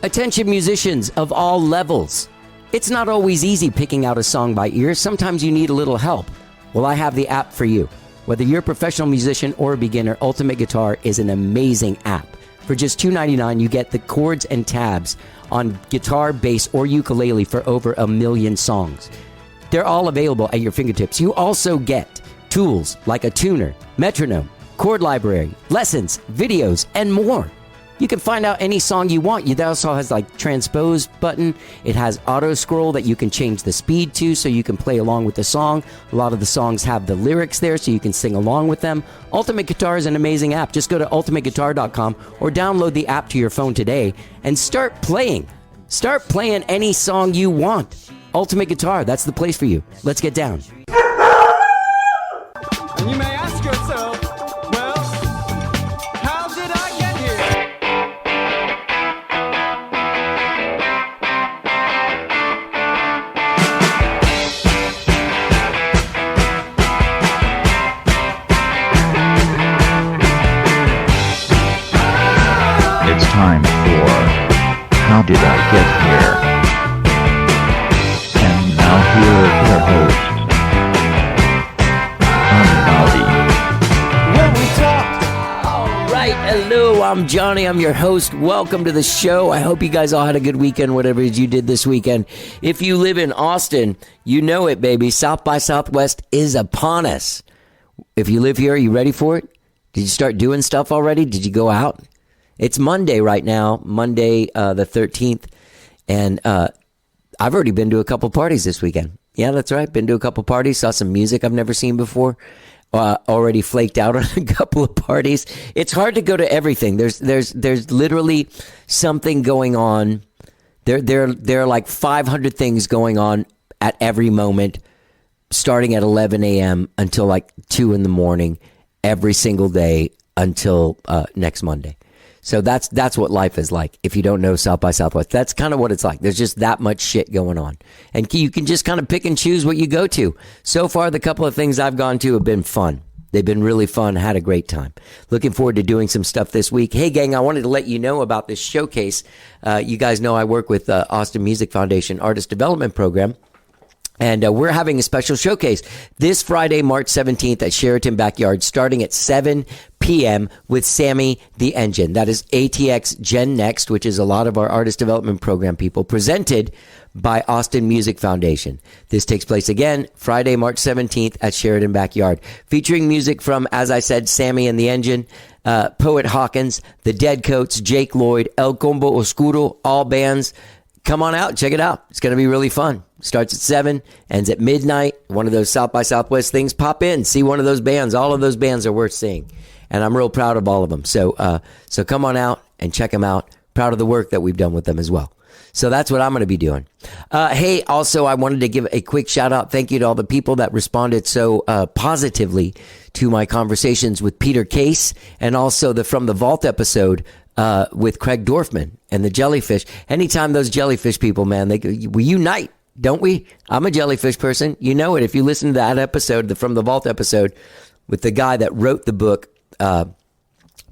Attention musicians of all levels. It's not always easy picking out a song by ear. Sometimes you need a little help. Well, I have the app for you. Whether you're a professional musician or a beginner, Ultimate Guitar is an amazing app. For just $2.99, you get the chords and tabs on guitar, bass, or ukulele for over 1 million songs. They're all available at your fingertips. You also get tools like a tuner, metronome, chord library, lessons, videos, and more. You can find out any song you want. It also has like transpose button. It has auto scroll that you can change the speed to so you can play along with the song. A lot of the songs have the lyrics there so you can sing along with them. Ultimate Guitar is an amazing app. Just go to ultimateguitar.com or download the app to your phone today and start playing. Start playing any song you want. Ultimate Guitar, that's the place for you. Let's get down. And you may ask yourself, well, how did I get here? It's time for How Did I Get Here? And now here is your host, Hello, I'm Johnny. I'm your host. Welcome to the show. I hope you guys all had a good weekend, whatever it is you did this weekend. If you live in Austin, you know it, baby. South by Southwest is upon us. If you live here, are you ready for it? Did you start doing stuff already? Did you go out? It's Monday right now, Monday the 13th, and I've already been to a couple parties this weekend. Yeah, that's right. Been to a couple parties, saw some music I've never seen before. Already flaked out on a couple of parties. It's hard to go to everything. There's literally something going on. There are like 500 things going on at every moment, starting at 11 a.m. until like 2 in the morning, every single day until next Monday. So that's what life is like. If you don't know South by Southwest, that's kind of what it's like. There's just that much shit going on. And you can just kind of pick and choose what you go to. So far, the couple of things I've gone to have been fun. They've been really fun. Had a great time. Looking forward to doing some stuff this week. Hey, gang, I wanted to let you know about this showcase. You guys know I work with Austin Music Foundation Artist Development Program. And we're having a special showcase this Friday, March 17th at Sheraton Backyard, starting at 7 p.m. with Sammy the Engine. That is ATX Gen Next, which is a lot of our artist development program people, presented by Austin Music Foundation. This takes place again Friday, March 17th at Sheraton Backyard, featuring music from, as I said, Sammy and the Engine, Poet Hawkins, The Dead Coats, Jake Lloyd, El Combo Oscuro, all bands. Come on out, check it out. It's going to be really fun. Starts at 7, ends at midnight. One of those South by Southwest things. Pop in, see one of those bands. All of those bands are worth seeing. And I'm real proud of all of them. So come on out and check them out. Proud of the work that we've done with them as well. So that's what I'm going to be doing. Hey, also, I wanted to give a quick shout out. Thank you to all the people that responded so positively to my conversations with Peter Case and also the From the Vault episode with Craig Dorfman and the jellyfish. Anytime those jellyfish people, man, we unite, don't we? I'm a jellyfish person. You know it. If you listen to that episode, the From the Vault episode with the guy that wrote the book,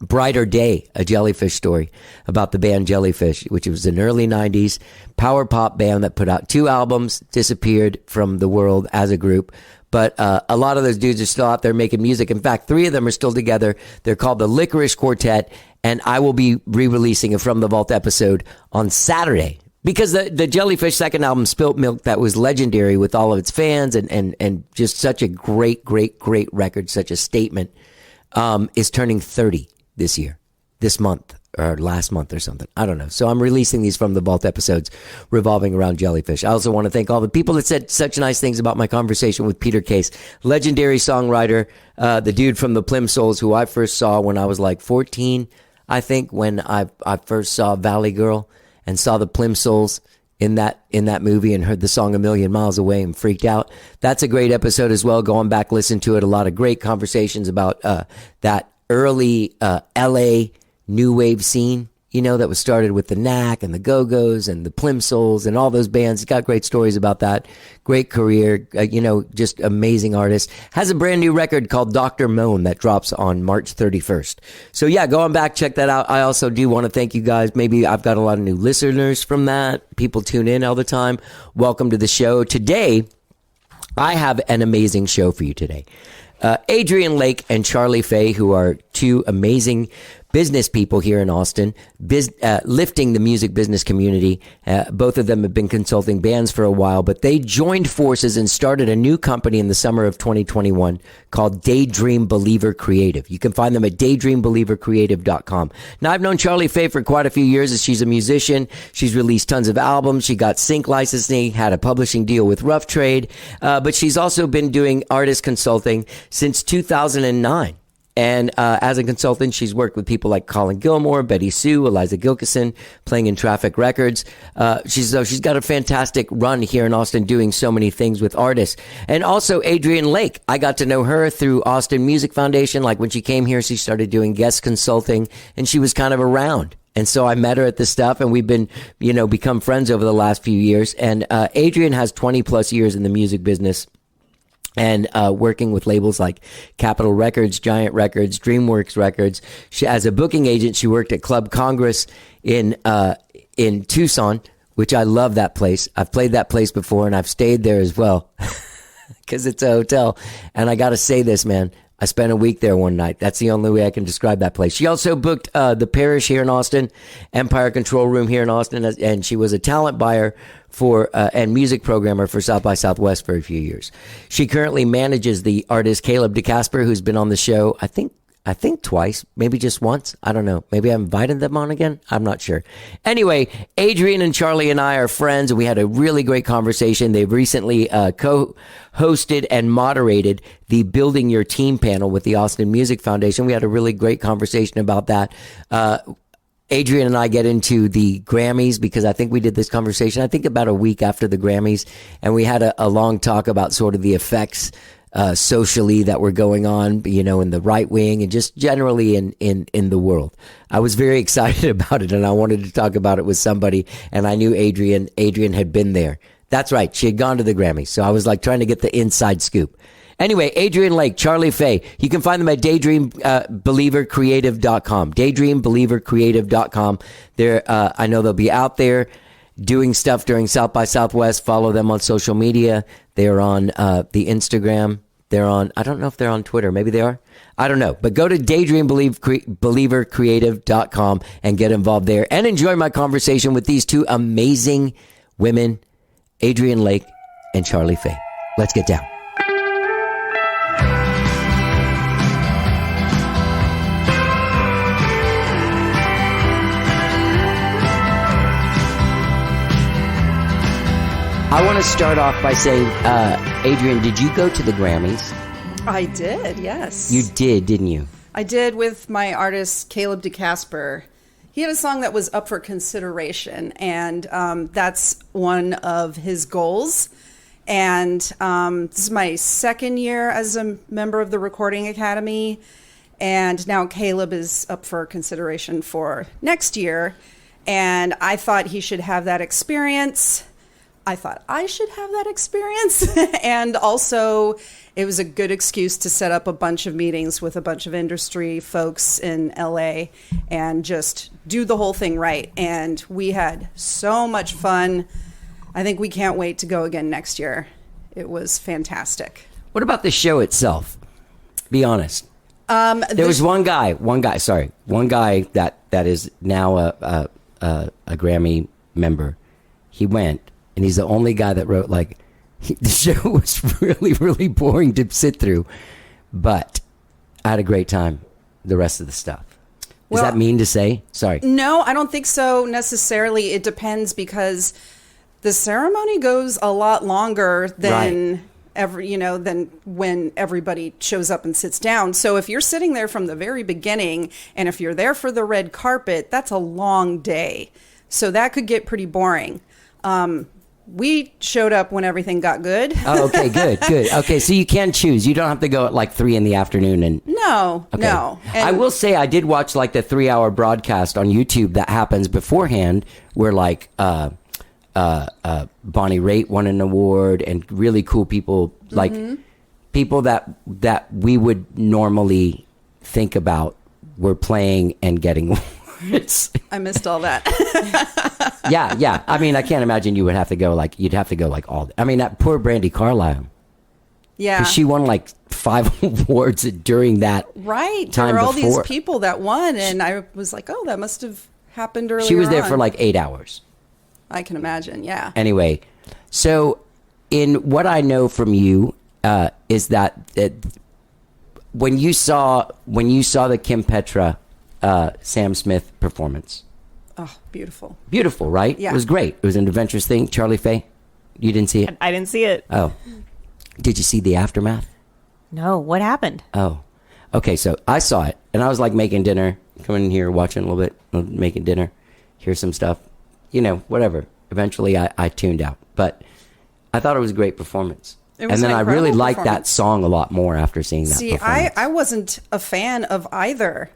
Brighter Day, a jellyfish story about the band Jellyfish, which was an early 90s power pop band that put out 2 albums, disappeared from the world as a group. But a lot of those dudes are still out there making music. In fact, 3 of them are still together. They're called the Licorice Quartet, and I will be re-releasing a From the Vault episode on Saturday. Because the Jellyfish second album, Spilt Milk, that was legendary with all of its fans and just such a great record, such a statement, is turning 30 this year, this month, or last month or something. I don't know. So I'm releasing these From the Vault episodes revolving around Jellyfish. I also want to thank all the people that said such nice things about my conversation with Peter Case, legendary songwriter, the dude from the Plimsouls, who I first saw when I was like 14, I think, when I first saw Valley Girl and saw the Plimsouls in that movie and heard the song A Million Miles Away and freaked out. That's a great episode as well. Going back, listen to it. A lot of great conversations about that early LA new wave scene, that was started with the Knack and the Go-Go's and the Plimsolls and all those bands. He's got great stories about that. Great career, just amazing artist. Has a brand new record called Dr. Moan that drops on March 31st. So yeah, go on back, check that out. I also do want to thank you guys. Maybe I've got a lot of new listeners from that. People tune in all the time. Welcome to the show. Today, I have an amazing show for you today. Adrienne Lake and Charlie Faye, who are two amazing business people here in Austin, lifting the music business community. Both of them have been consulting bands for a while, but they joined forces and started a new company in the summer of 2021 called Daydream Believer Creative. You can find them at daydreambelievercreative.com. Now, I've known Charlie Faye for quite a few years as she's a musician. She's released tons of albums. She got sync licensing, had a publishing deal with Rough Trade, but she's also been doing artist consulting since 2009. And as a consultant, she's worked with people like Colin Gilmore, Betty Sue, Eliza Gilkison, playing in Traffic Records. She's got a fantastic run here in Austin doing so many things with artists. And also Adrienne Lake. I got to know her through Austin Music Foundation. Like when she came here, she started doing guest consulting and she was kind of around. And so I met her at this stuff and we've been, become friends over the last few years. And Adrienne has 20 plus years in the music business. And working with labels like Capitol Records, Giant Records, DreamWorks Records. She, as a booking agent, she worked at Club Congress in Tucson, which I love that place. I've played that place before, and I've stayed there as well because it's a hotel. And I got to say this, man. I spent a week there one night. That's the only way I can describe that place. She also booked the Parish here in Austin, Empire Control Room here in Austin, and she was a talent buyer for and music programmer for South by Southwest for a few years. She currently manages the artist Caleb DeCasper, who's been on the show, I think twice, maybe just once. I don't know. Maybe I invited them on again. I'm not sure. Anyway, Adrienne and Charlie and I are friends, and we had a really great conversation. They've recently co-hosted and moderated the Building Your Team panel with the Austin Music Foundation. We had a really great conversation about that. Adrienne and I get into the Grammys because I think we did this conversation, I think about a week after the Grammys, and we had a long talk about sort of the effects socially that were going on, in the right wing and just generally in the world. I was very excited about it and I wanted to talk about it with somebody, and I knew Adrienne had been there. That's right. She had gone to the Grammys. So I was like trying to get the inside scoop. Anyway, Adrienne Lake, Charlie Faye, you can find them at daydreambelievercreative.com. Daydreambelievercreative.com. I know they'll be out there doing stuff during South by Southwest. Follow them on social media. They're on the Instagram. They're on, I don't know if they're on Twitter. Maybe they are. I don't know. But go to daydreambelievercreative.com and get involved there and enjoy my conversation with these two amazing women, Adrienne Lake and Charlie Faye. Let's get down. I want to start off by saying, Adrienne, did you go to the Grammys? I did, yes. You did, didn't you? I did with my artist, Caleb DeCasper. He had a song that was up for consideration, and that's one of his goals. And this is my second year as a member of the Recording Academy, and now Caleb is up for consideration for next year. And I thought he should have that experience. I thought I should have that experience. And also, it was a good excuse to set up a bunch of meetings with a bunch of industry folks in LA and just do the whole thing right. And we had so much fun. I think we can't wait to go again next year. It was fantastic. What about the show itself? Be honest. There was one guy that is now a Grammy member. He went. And he's the only guy that wrote, the show was really, really boring to sit through. But I had a great time, the rest of the stuff. Is that mean to say? Sorry. No, I don't think so necessarily. It depends because the ceremony goes a lot longer than than when everybody shows up and sits down. So if you're sitting there from the very beginning and if you're there for the red carpet, that's a long day. So that could get pretty boring. we showed up when everything got good. Oh, okay, good. Okay, so you can choose. You don't have to go at like 3 p.m. and No, okay. no. I will say I did watch like the 3-hour broadcast on YouTube that happens beforehand, where like Bonnie Raitt won an award, and really cool people, like people that we would normally think about were playing and getting awards. I missed all that. Yeah. I mean, I can't imagine you'd have to go like all. I mean, that poor Brandi Carlile. Yeah. 'Cause she won like 5 awards during that Right. time There were all before. these people that won, and I was like, oh, that must have happened earlier. She was there on. for like 8 hours. I can imagine, yeah. Anyway, so in what I know from you is that when you saw the Kim Petra Sam Smith performance, Oh, beautiful. beautiful, right? Yeah. It was great. It was an adventurous thing. Charlie Faye, you didn't see it? I didn't see it. Oh, did you see the aftermath? No, what happened? Oh, okay. So I saw it, and I was like making dinner, coming in here, watching a little bit, making dinner, hear some stuff, whatever. Eventually, I tuned out, but I thought it was a great performance. It was And then an I really incredible liked that performance. song a lot more after seeing that See, performance. I wasn't a fan of either.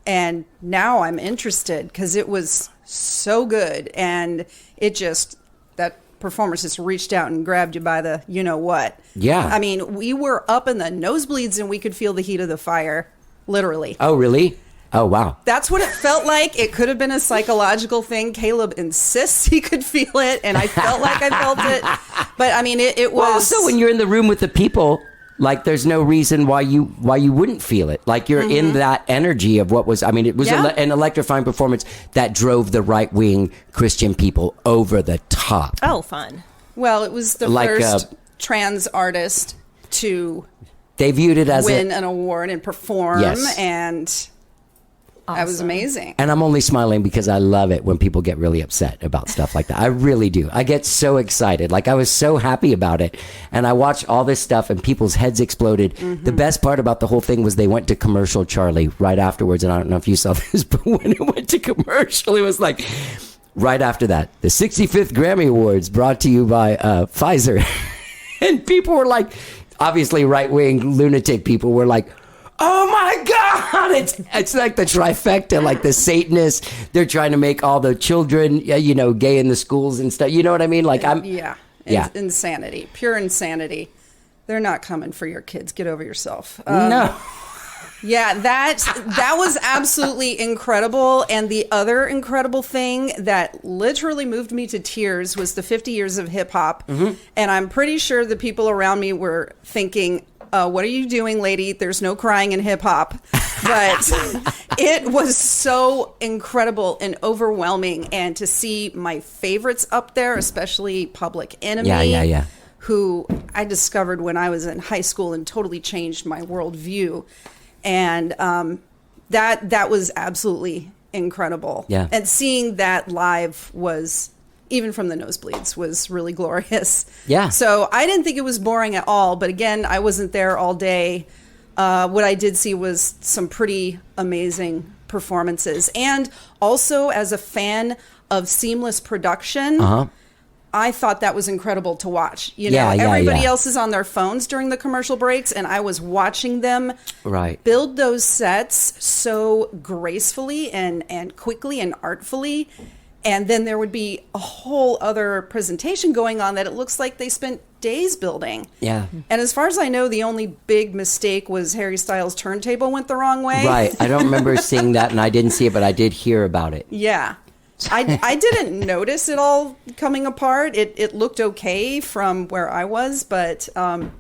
And now I'm interested because it was so good. And that performance just reached out and grabbed you by the you-know-what. Yeah. I mean, we were up in the nosebleeds and we could feel the heat of the fire, literally. Oh, really? Oh, wow. That's what it felt like. It could have been a psychological thing. Caleb insists he could feel it, and I felt like I felt it. But I mean, it was. Well, also, when you're in the room with the people, like, there's no reason why you wouldn't feel it. Like, you're in that energy of what was. I mean, it was Yeah. an electrifying performance that drove the right wing Christian people over the top. Oh, fun. Well, it was the Like, first trans artist to They viewed it as win an award and perform, Yes. and that was amazing. And I'm only smiling because I love it when people get really upset about stuff like that. I really do. I get so excited. Like, I was so happy about it. And I watched all this stuff and people's heads exploded. The best part about the whole thing was they went to commercial, Charlie, right afterwards. And I don't know if you saw this, but when it went to commercial, it was like right after that, the 65th Grammy Awards brought to you by Pfizer. And people were like, obviously right-wing lunatic people were like, oh my God! It's like the trifecta, like the Satanists. They're trying to make all the children, gay in the schools and stuff. You know what I mean? Like, Yeah. Yeah. Insanity. Pure insanity. They're not coming for your kids. Get over yourself. No. Yeah, that was absolutely incredible. And the other incredible thing that literally moved me to tears was the 50 years of hip hop. And I'm pretty sure the people around me were thinking, what are you doing, lady? There's no crying in hip hop. But it was so incredible and overwhelming. And to see my favorites up there, especially Public Enemy. Yeah. Who I discovered when I was in high school and totally changed my worldview. And that was absolutely incredible. Yeah. And seeing that live was, even from the nosebleeds, was really glorious. Yeah. So I didn't think it was boring at all. But again, I wasn't there all day. What I did see was some pretty amazing performances. And also, as a fan of seamless production, I thought that was incredible to watch. Everybody else is on their phones during the commercial breaks, and I was watching them build those sets so gracefully and quickly and artfully. And then there would be a whole other presentation going on that it looks like they spent days building. Yeah. And as far as I know, the only big mistake was Harry Styles' turntable went the wrong way. Right. I don't remember seeing that, and I didn't see it, but I did hear about it. Yeah. I didn't notice it all coming apart. It looked okay from where I was, but I'm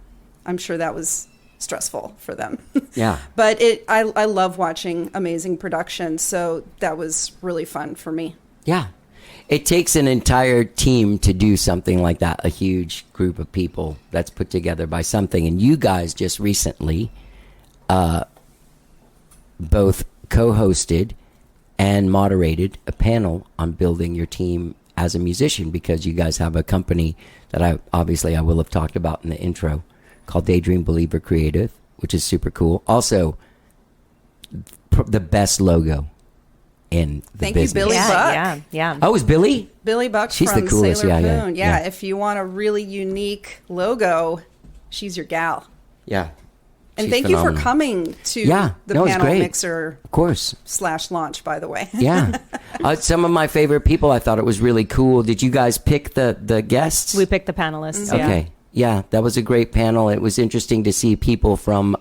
sure that was stressful for them. Yeah. But I love watching amazing production, so that was really fun for me. Yeah. It takes an entire team to do something like that, a huge group of people that's put together by something. And you guys just recently both co-hosted and moderated a panel on building your team as a musician, because you guys have a company that I will have talked about in the intro called Daydream Believer Creative, which is super cool. Also, the best logo in the Thank you, business. Billy Yeah, Buck. yeah. Oh, is Billy? Billy Buck She's from the coolest. Sailor Yeah, Moon. yeah. If you want a really unique logo, she's your gal. Yeah. And She's thank you phenomenal. for coming to Yeah, the no, it's panel great. mixer Of course. / launch, by the way. Yeah. Some of my favorite people. I thought it was really cool. Did you guys pick the guests? We picked the panelists. Okay. Yeah, that was a great panel. It was interesting to see people from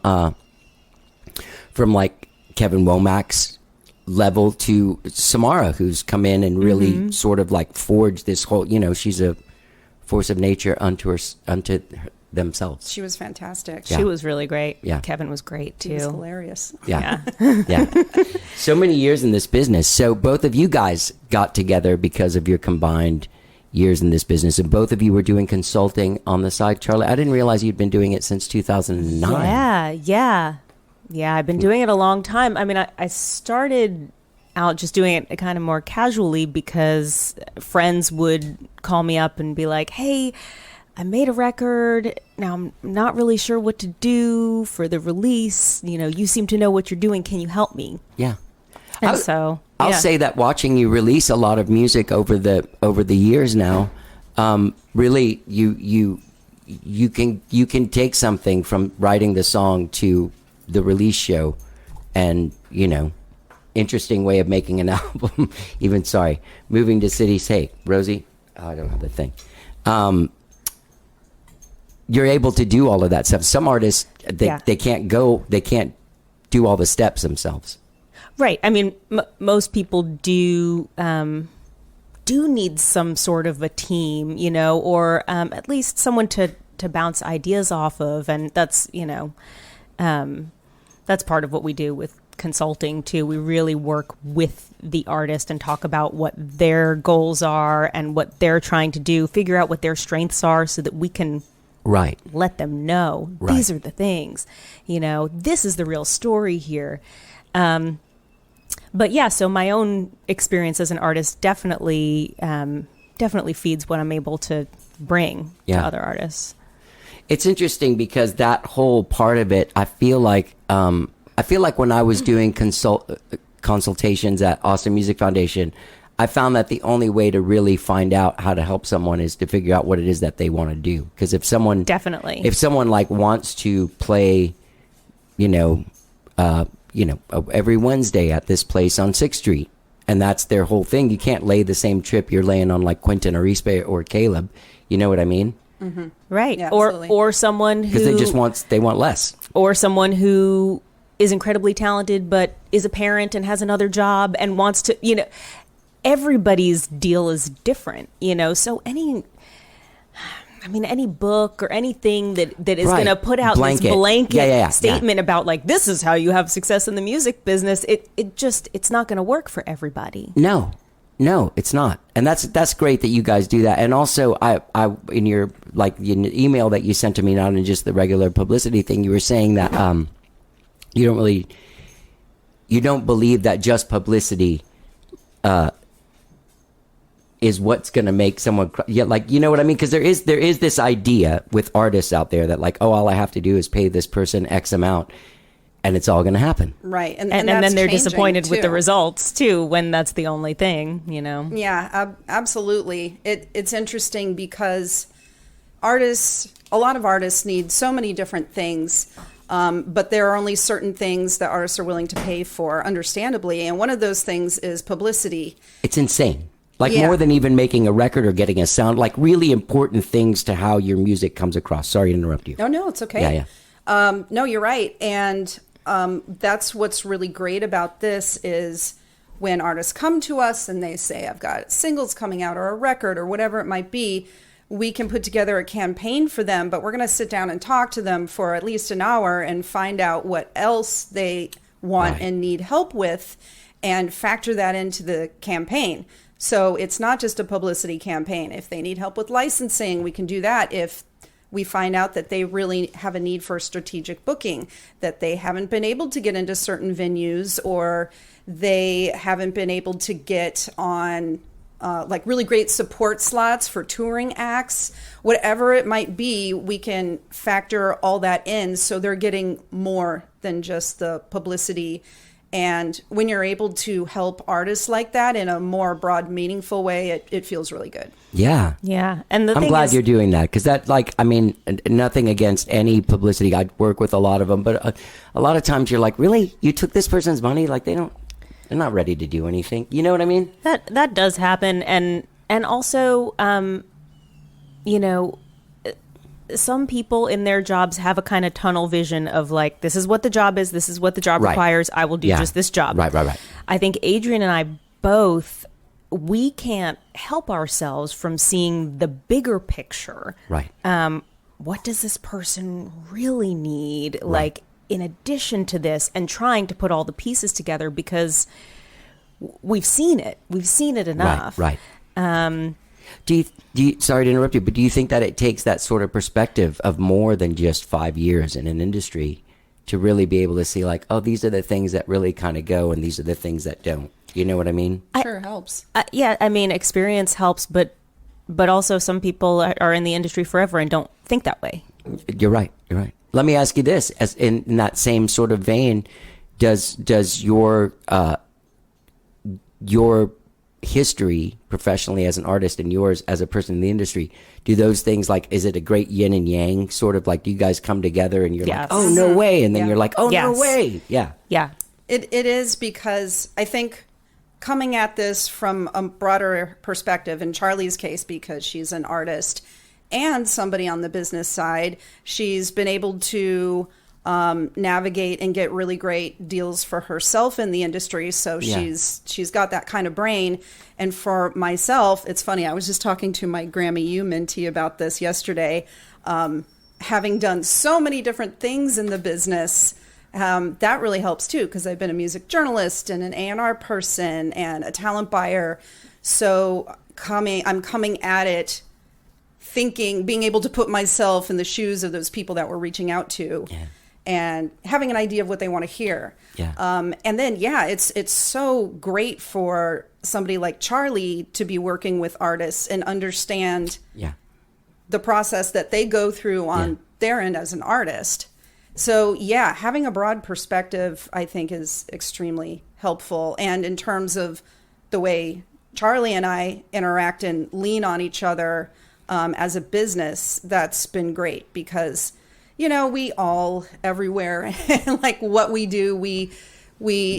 like Kevin Womack's level to Samara, who's come in and really sort of like forged this whole, she's a force of nature unto themselves. She was fantastic. She was really great. Yeah. Kevin was great too. She was hilarious. Yeah. Yeah. So many years in this business. So both of you guys got together because of your combined years in this business, and both of you were doing consulting on the side. Charlie, I didn't realize you'd been doing it since 2009. Yeah, I've been doing it a long time. I mean, I started out just doing it kind of more casually because friends would call me up and be like, hey, I made a record. Now I'm not really sure what to do for the release. You seem to know what you're doing. Can you help me? Yeah. And I'll say that watching you release a lot of music over the years now, really you can take something from writing the song to the release show, and interesting way of making an album. Even moving to cities. Hey, Rosie, I don't have the thing. You're able to do all of that stuff. Some artists they can't do all the steps themselves. Right. I mean, most people do need some sort of a team, or at least someone to bounce ideas off of, and that's that's part of what we do with consulting too. We really work with the artist and talk about what their goals are and what they're trying to do, figure out what their strengths are so that we can let them know these are the things, this is the real story here. But yeah, so my own experience as an artist definitely feeds what I'm able to bring to other artists. It's interesting because that whole part of it, I feel like when I was doing consultations at Austin Music Foundation, I found that the only way to really find out how to help someone is to figure out what it is that they want to do. Because if someone like wants to play, every Wednesday at this place on 6th Street, and that's their whole thing, you can't lay the same trip you're laying on like Quentin or Ispe or Caleb. You know what I mean? Mm-hmm. Right. Yeah, or someone who, because they want less. Or someone who is incredibly talented but is a parent and has another job and wants to, everybody's deal is different, so any book or anything that is going to put out this blanket statement about like, this is how you have success in the music business. It's not going to work for everybody. No, it's not. And that's great that you guys do that. And also I in your email that you sent to me, not in just the regular publicity thing, you were saying that you don't believe that just publicity is what's going to make someone you know what I mean? Because there is this idea with artists out there that like, oh, all I have to do is pay this person X amount and it's all going to happen. Right. And then they're disappointed with the results too when that's the only thing, Yeah, absolutely. It's interesting because a lot of artists need so many different things, but there are only certain things that artists are willing to pay for, understandably. And one of those things is publicity. It's insane. More than even making a record or getting a sound, really important things to how your music comes across. Sorry to interrupt you. No, it's okay. Yeah. No, you're right. And that's what's really great about this is when artists come to us and they say, I've got singles coming out or a record or whatever it might be, we can put together a campaign for them, but we're going to sit down and talk to them for at least an hour and find out what else they want and need help with and factor that into the campaign. So it's not just a publicity campaign. If they need help with licensing, we can do that. If we find out that they really have a need for strategic booking, that they haven't been able to get into certain venues or they haven't been able to get on really great support slots for touring acts, whatever it might be, we can factor all that in so they're getting more than just the publicity And when you're able to help artists like that in a more broad, meaningful way, it feels really good. Yeah. Yeah. And I'm glad you're doing that, because that, like, I mean, nothing against any publicity. I work with a lot of them, but a lot of times you're like, really? You took this person's money? Like, they're not ready to do anything. You know what I mean? That does happen. And also, you know, some people in their jobs have a kind of tunnel vision of like, this is what the job is. This is what the job Right. requires. I will do Yeah. just this job. Right. I think Adrienne and I both, we can't help ourselves from seeing the bigger picture. Right. What does this person really need? Like, in addition to this, and trying to put all the pieces together, because we've seen it. We've seen it enough. Right. Do you, sorry to interrupt you, but do you think that it takes that sort of perspective of more than just 5 years in an industry to really be able to see, like, oh, these are the things that really kind of go and these are the things that don't? You know what I mean? Sure helps. Yeah, I mean, experience helps, but also some people are in the industry forever and don't think that way. You're right. Let me ask you this, as in that same sort of vein, does your history professionally as an artist and yours as a person in the industry, do those things, like, is it a great yin and yang sort of, like, do you guys come together and you're Yes. like, oh, no way, and then Yeah. you're like, oh, no Yes. way? Yeah. It is, because I think coming at this from a broader perspective, in Charlie's case, because she's an artist and somebody on the business side, she's been able to navigate and get really great deals for herself in the industry. So Yeah. she's got that kind of brain. And for myself, it's funny, I was just talking to my Grammy U mentee about this yesterday. Having done so many different things in the business, that really helps too, because I've been a music journalist and an A&R person and a talent buyer. So I'm coming at it thinking, being able to put myself in the shoes of those people that we're reaching out to. Yeah. And having an idea of what they want to hear. Yeah. And then, it's so great for somebody like Charlie to be working with artists and understand Yeah. the process that they go through on their end as an artist. So, having a broad perspective, I think, is extremely helpful. And in terms of the way Charlie and I interact and lean on each other as a business, that's been great, because we all everywhere, like what we do, we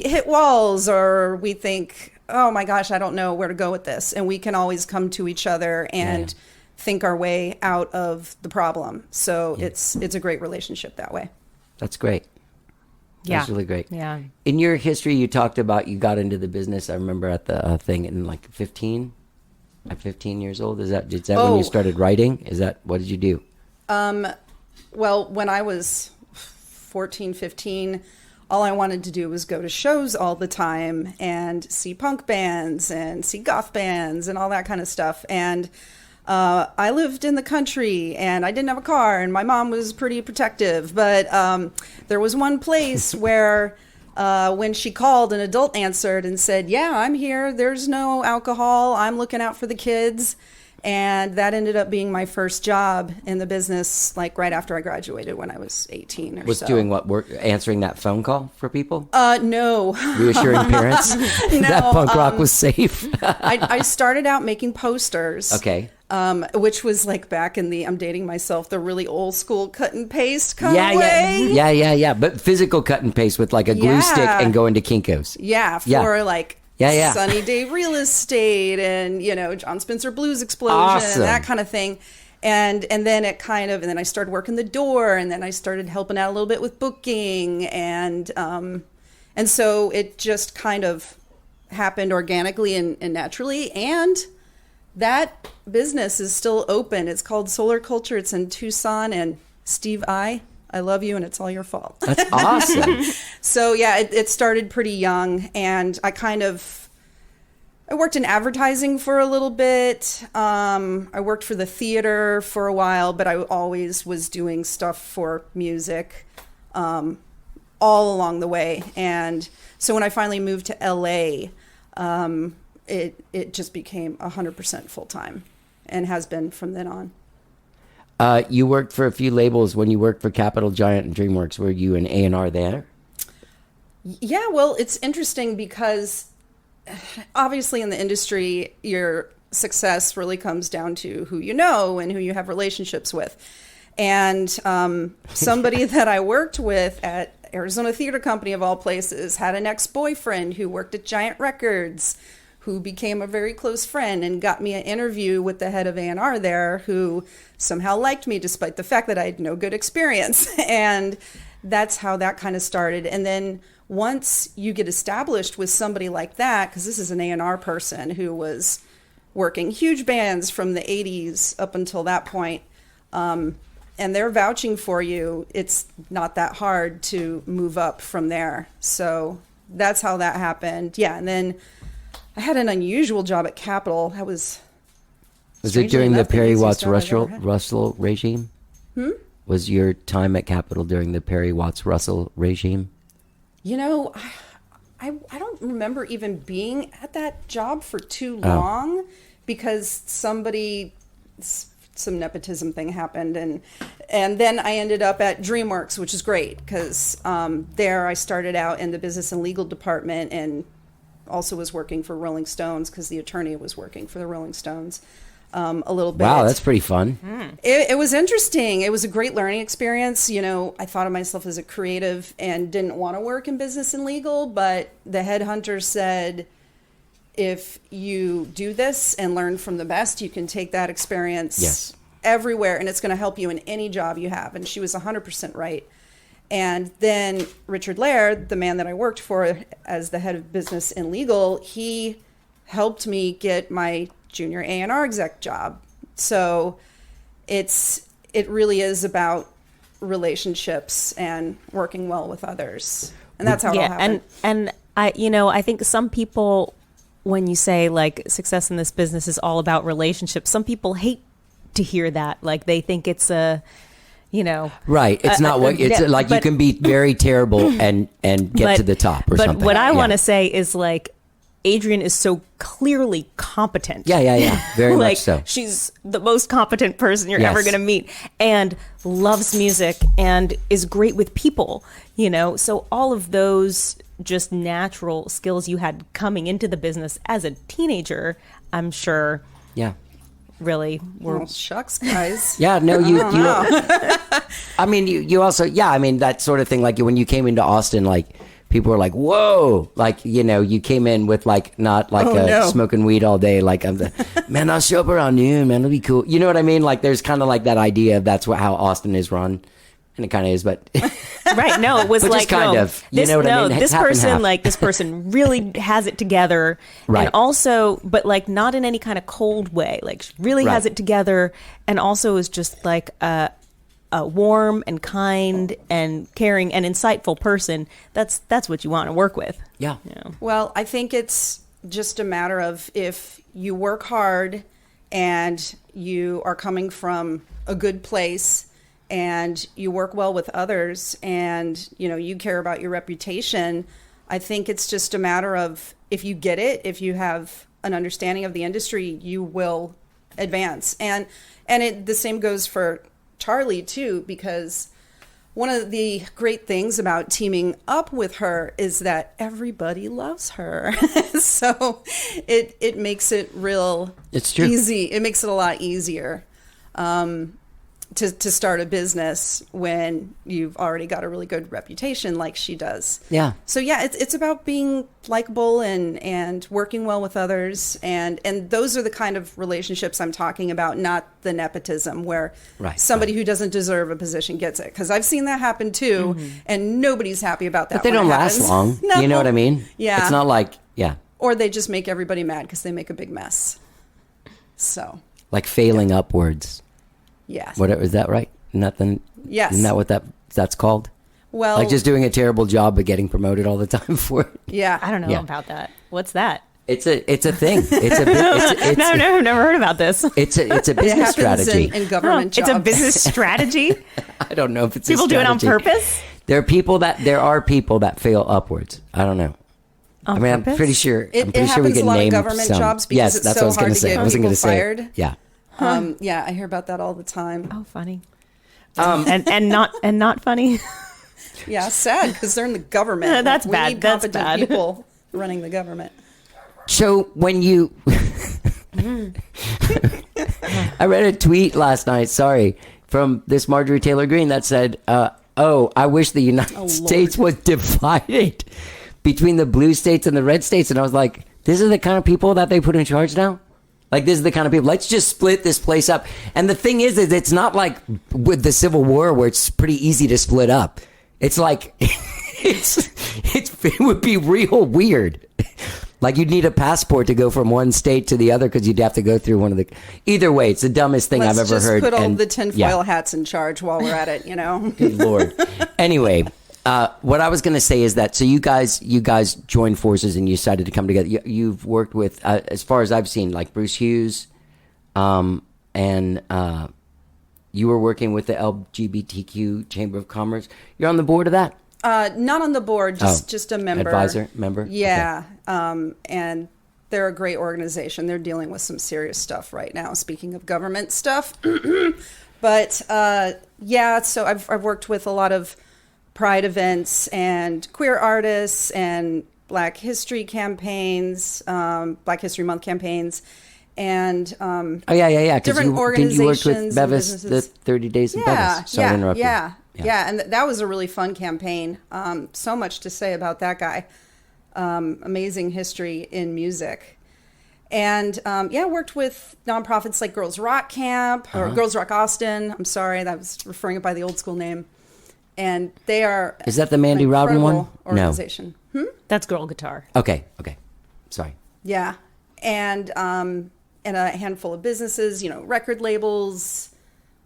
hit walls, or we think, oh my gosh, I don't know where to go with this. And we can always come to each other and think our way out of the problem. So it's a great relationship that way. That's great. Yeah. That's really great. Yeah. In your history, you talked about you got into the business. I remember at the thing in like 15 years old. Is that when you started writing? What did you do? Well, when I was 14, 15, all I wanted to do was go to shows all the time and see punk bands and see goth bands and all that kind of stuff. And I lived in the country and I didn't have a car, and my mom was pretty protective. But there was one place where when she called, an adult answered and said, "Yeah, I'm here. There's no alcohol. I'm looking out for the kids." And that ended up being my first job in the business, like right after I graduated when I was 18 or Was so. doing what? Work answering that phone call for people? No. Reassuring parents that punk rock was safe. I started out making posters. Okay. Which was like back in I'm dating myself, the really old school cut and paste kind Yeah, of way. yeah. But physical cut and paste with like a glue stick and go into Kinko's. Yeah, for Yeah. like Yeah. Sunny Day Real Estate and, John Spencer Blues Explosion Awesome. and that kind of thing. And then and then I started working the door, and then I started helping out a little bit with booking, and so it just kind of happened organically and naturally. And that business is still open. It's called Solar Culture. It's in Tucson, and Steve, I love you, and it's all your fault. That's awesome. So it started pretty young, and I worked in advertising for a little bit. I worked for the theater for a while, but I always was doing stuff for music all along the way. And so when I finally moved to LA, it just became 100% full time, and has been from then on. You worked for a few labels when you worked for Capital Giant and DreamWorks. Were you an A&R there? Yeah, well, it's interesting because obviously in the industry, your success really comes down to who you know and who you have relationships with. And somebody that I worked with at Arizona Theater Company, of all places, had an ex-boyfriend who worked at Giant Records, who became a very close friend and got me an interview with the head of A&R there, who somehow liked me despite the fact that I had no good experience. And that's how that kind of started. And then once you get established with somebody like that, because this is an A&R person who was working huge bands from the 80s up until that point, and they're vouching for you, it's not that hard to move up from there. So that's how that happened. Yeah, and then I had an unusual job at Capitol. That was it during the Perry Watts Russell Russell regime? Was your time at Capitol during the Perry Watts Russell regime? You know, I don't remember even being at that job for too long because some nepotism thing happened, and then I ended up at DreamWorks, which is great because there I started out in the business and legal department and also was working for Rolling Stones because the attorney was working for the Rolling Stones a little bit. Wow, that's pretty fun. It was interesting. It was a great learning experience. You know, I thought of myself as a creative and didn't want to work in business and legal, but the headhunter said, if you do this and learn from the best, you can take that experience everywhere, and it's going to help you in any job you have. And she was 100% right. And then Richard Laird, the man that I worked for as the head of business and legal, he helped me get my junior A&R exec job. So it really is about relationships and working well with others. And that's how it all happened. And I think some people, when you say like success in this business is all about relationships, some people hate to hear that. Like they think it's right. It's not what it's like. You can be very terrible and get to the top or something. But what I want to say is like, Adrienne is so clearly competent. Yeah. Very like, much so. She's the most competent person you're ever going to meet, and loves music and is great with people, So all of those just natural skills you had coming into the business as a teenager, I'm sure. Yeah. Really were. Well, shucks, guys. Yeah, no, you I mean, you also, that sort of thing, like when you came into Austin, like people were like, whoa, like, you came in with like, not like smoking weed all day. Like, man, I'll show up around noon, man, it'll be cool. You know what I mean? Like there's kind of like that idea of how Austin is run. And it kind of is, but right. No, it was but like, just kind of, you know what I mean? This person, like this person really has it together. Right. And also, but like not in any kind of cold way, like she really has it together. And also is just like a warm and kind and caring and insightful person. That's what you want to work with. Yeah. Well, I think it's just a matter of if you work hard and you are coming from a good place and you work well with others and, you care about your reputation, I think it's just a matter of if you get it, if you have an understanding of the industry, you will advance. And the same goes for Charlie too, because one of the great things about teaming up with her is that everybody loves her. So it makes it it's true. easy. It makes it a lot easier. To start a business when you've already got a really good reputation like she does. Yeah. So yeah, it's about being likable and working well with others, and those are the kind of relationships I'm talking about, not the nepotism where somebody who doesn't deserve a position gets it, because I've seen that happen too, and nobody's happy about that. But they don't last long. No. You know what I mean? Yeah. It's not like or they just make everybody mad because they make a big mess. So like failing upwards. Yes. Whatever, is that right? Nothing. Yes. Isn't that what that's called? Well, like just doing a terrible job but getting promoted all the time for it. Yeah. I don't know about that. What's that? It's a thing. It's a No, I've never heard about this. It's a business strategy. In government jobs. It's a business strategy. I don't know if it's people a do it on strategy. purpose. There are people that fail upwards. I don't know. On I'm purpose? pretty sure. It I'm pretty sure happens we can a lot name of government some. jobs because yes, it's that's so what I was hard going to say. get I wasn't people going to say. fired. Yeah. Yeah, I hear about that all the time. Oh, funny. And not funny. Yeah, sad because they're in the government. That's we bad. Need That's competent bad. people running the government. So when you, I read a tweet last night, from this Marjorie Taylor Greene that said, I wish the United States was divided between the blue states and the red states. And I was like, this is the kind of people that they put in charge now? Like, this is the kind of people, let's just split this place up. And the thing is it's not like with the Civil War where it's pretty easy to split up. It's like, it would be real weird. Like, you'd need a passport to go from one state to the other because you'd have to go through one of the... Either way, it's the dumbest thing I've ever heard. Let's just put all the tinfoil hats in charge while we're at it, you know? Good Lord. Anyway, what I was going to say is that, so you guys joined forces and you decided to come together. You've worked with, as far as I've seen, like Bruce Hughes, and you were working with the LGBTQ Chamber of Commerce. You're on the board of that? Not on the board, just a member. Advisor, member? Yeah. Okay. And they're a great organization. They're dealing with some serious stuff right now, speaking of government stuff. But so I've worked with a lot of pride events and queer artists and Black History campaigns, Black History Month campaigns. And different organizations. You worked with Bevis, the 30 Days in Bevis. Sorry to interrupt you. Yeah, and that was a really fun campaign. So much to say about that guy. Amazing history in music. And worked with nonprofits like Girls Rock Camp or Girls Rock Austin. I'm sorry, that was referring it by the old school name. And they are... Is that the Mandy Rowden one? Organization. No. That's Girl Guitar. Okay. Sorry. Yeah. And a handful of businesses, record labels,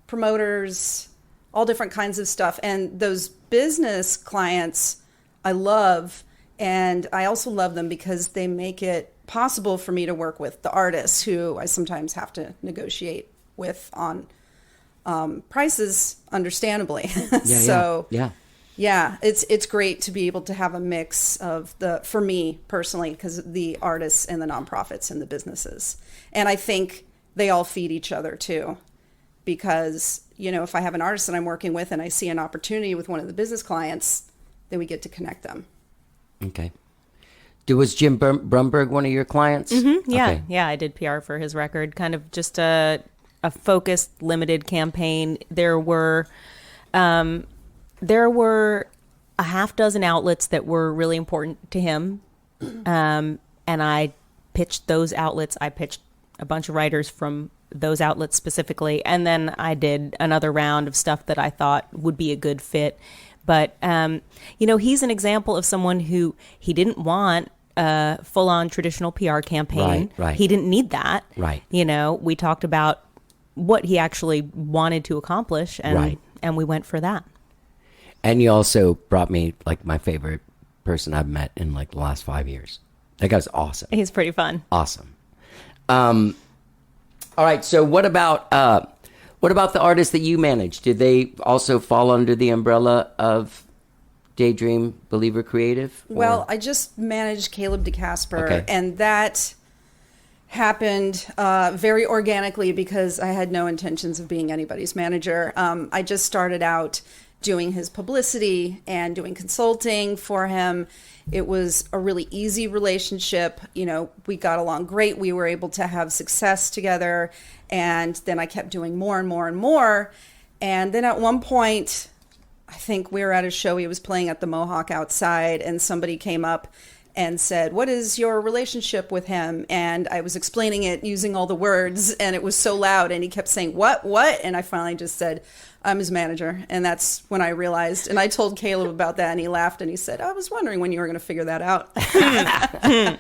promoters, all different kinds of stuff. And those business clients I love, and I also love them because they make it possible for me to work with the artists who I sometimes have to negotiate with on prices, understandably. It's great to be able to have a mix of for me personally, because the artists and the nonprofits and the businesses. And I think they all feed each other too, because, if I have an artist that I'm working with and I see an opportunity with one of the business clients, then we get to connect them. Okay. Was Jim Brumberg one of your clients? Mm-hmm. Yeah. Okay. Yeah. I did PR for his record, kind of just a focused, limited campaign. There were a half dozen outlets that were really important to him. And I pitched those outlets. I pitched a bunch of writers from those outlets specifically. And then I did another round of stuff that I thought would be a good fit. But, he's an example of someone who he didn't want a full-on traditional PR campaign. Right. He didn't need that. Right. We talked about what he actually wanted to accomplish, and we went for that. And you also brought me, like, my favorite person I've met in, like, the last 5 years. That guy's awesome. He's pretty fun. Awesome. All right, so what about the artists that you manage? Did they also fall under the umbrella of Daydream Believer Creative? Or? Well, I just managed Caleb DeCasper, and that happened very organically because I had no intentions of being anybody's manager. I just started out doing his publicity and doing consulting for him. It was a really easy relationship. We got along great. We were able to have success together. And then I kept doing more and more and more. And then at one point, I think we were at a show. He was playing at the Mohawk outside, and somebody came up and said, "What is your relationship with him?" And I was explaining it using all the words, and it was so loud. And he kept saying, what? And I finally just said, "I'm his manager." And that's when I realized. And I told Caleb about that, and he laughed, and he said, "I was wondering when you were going to figure that out." I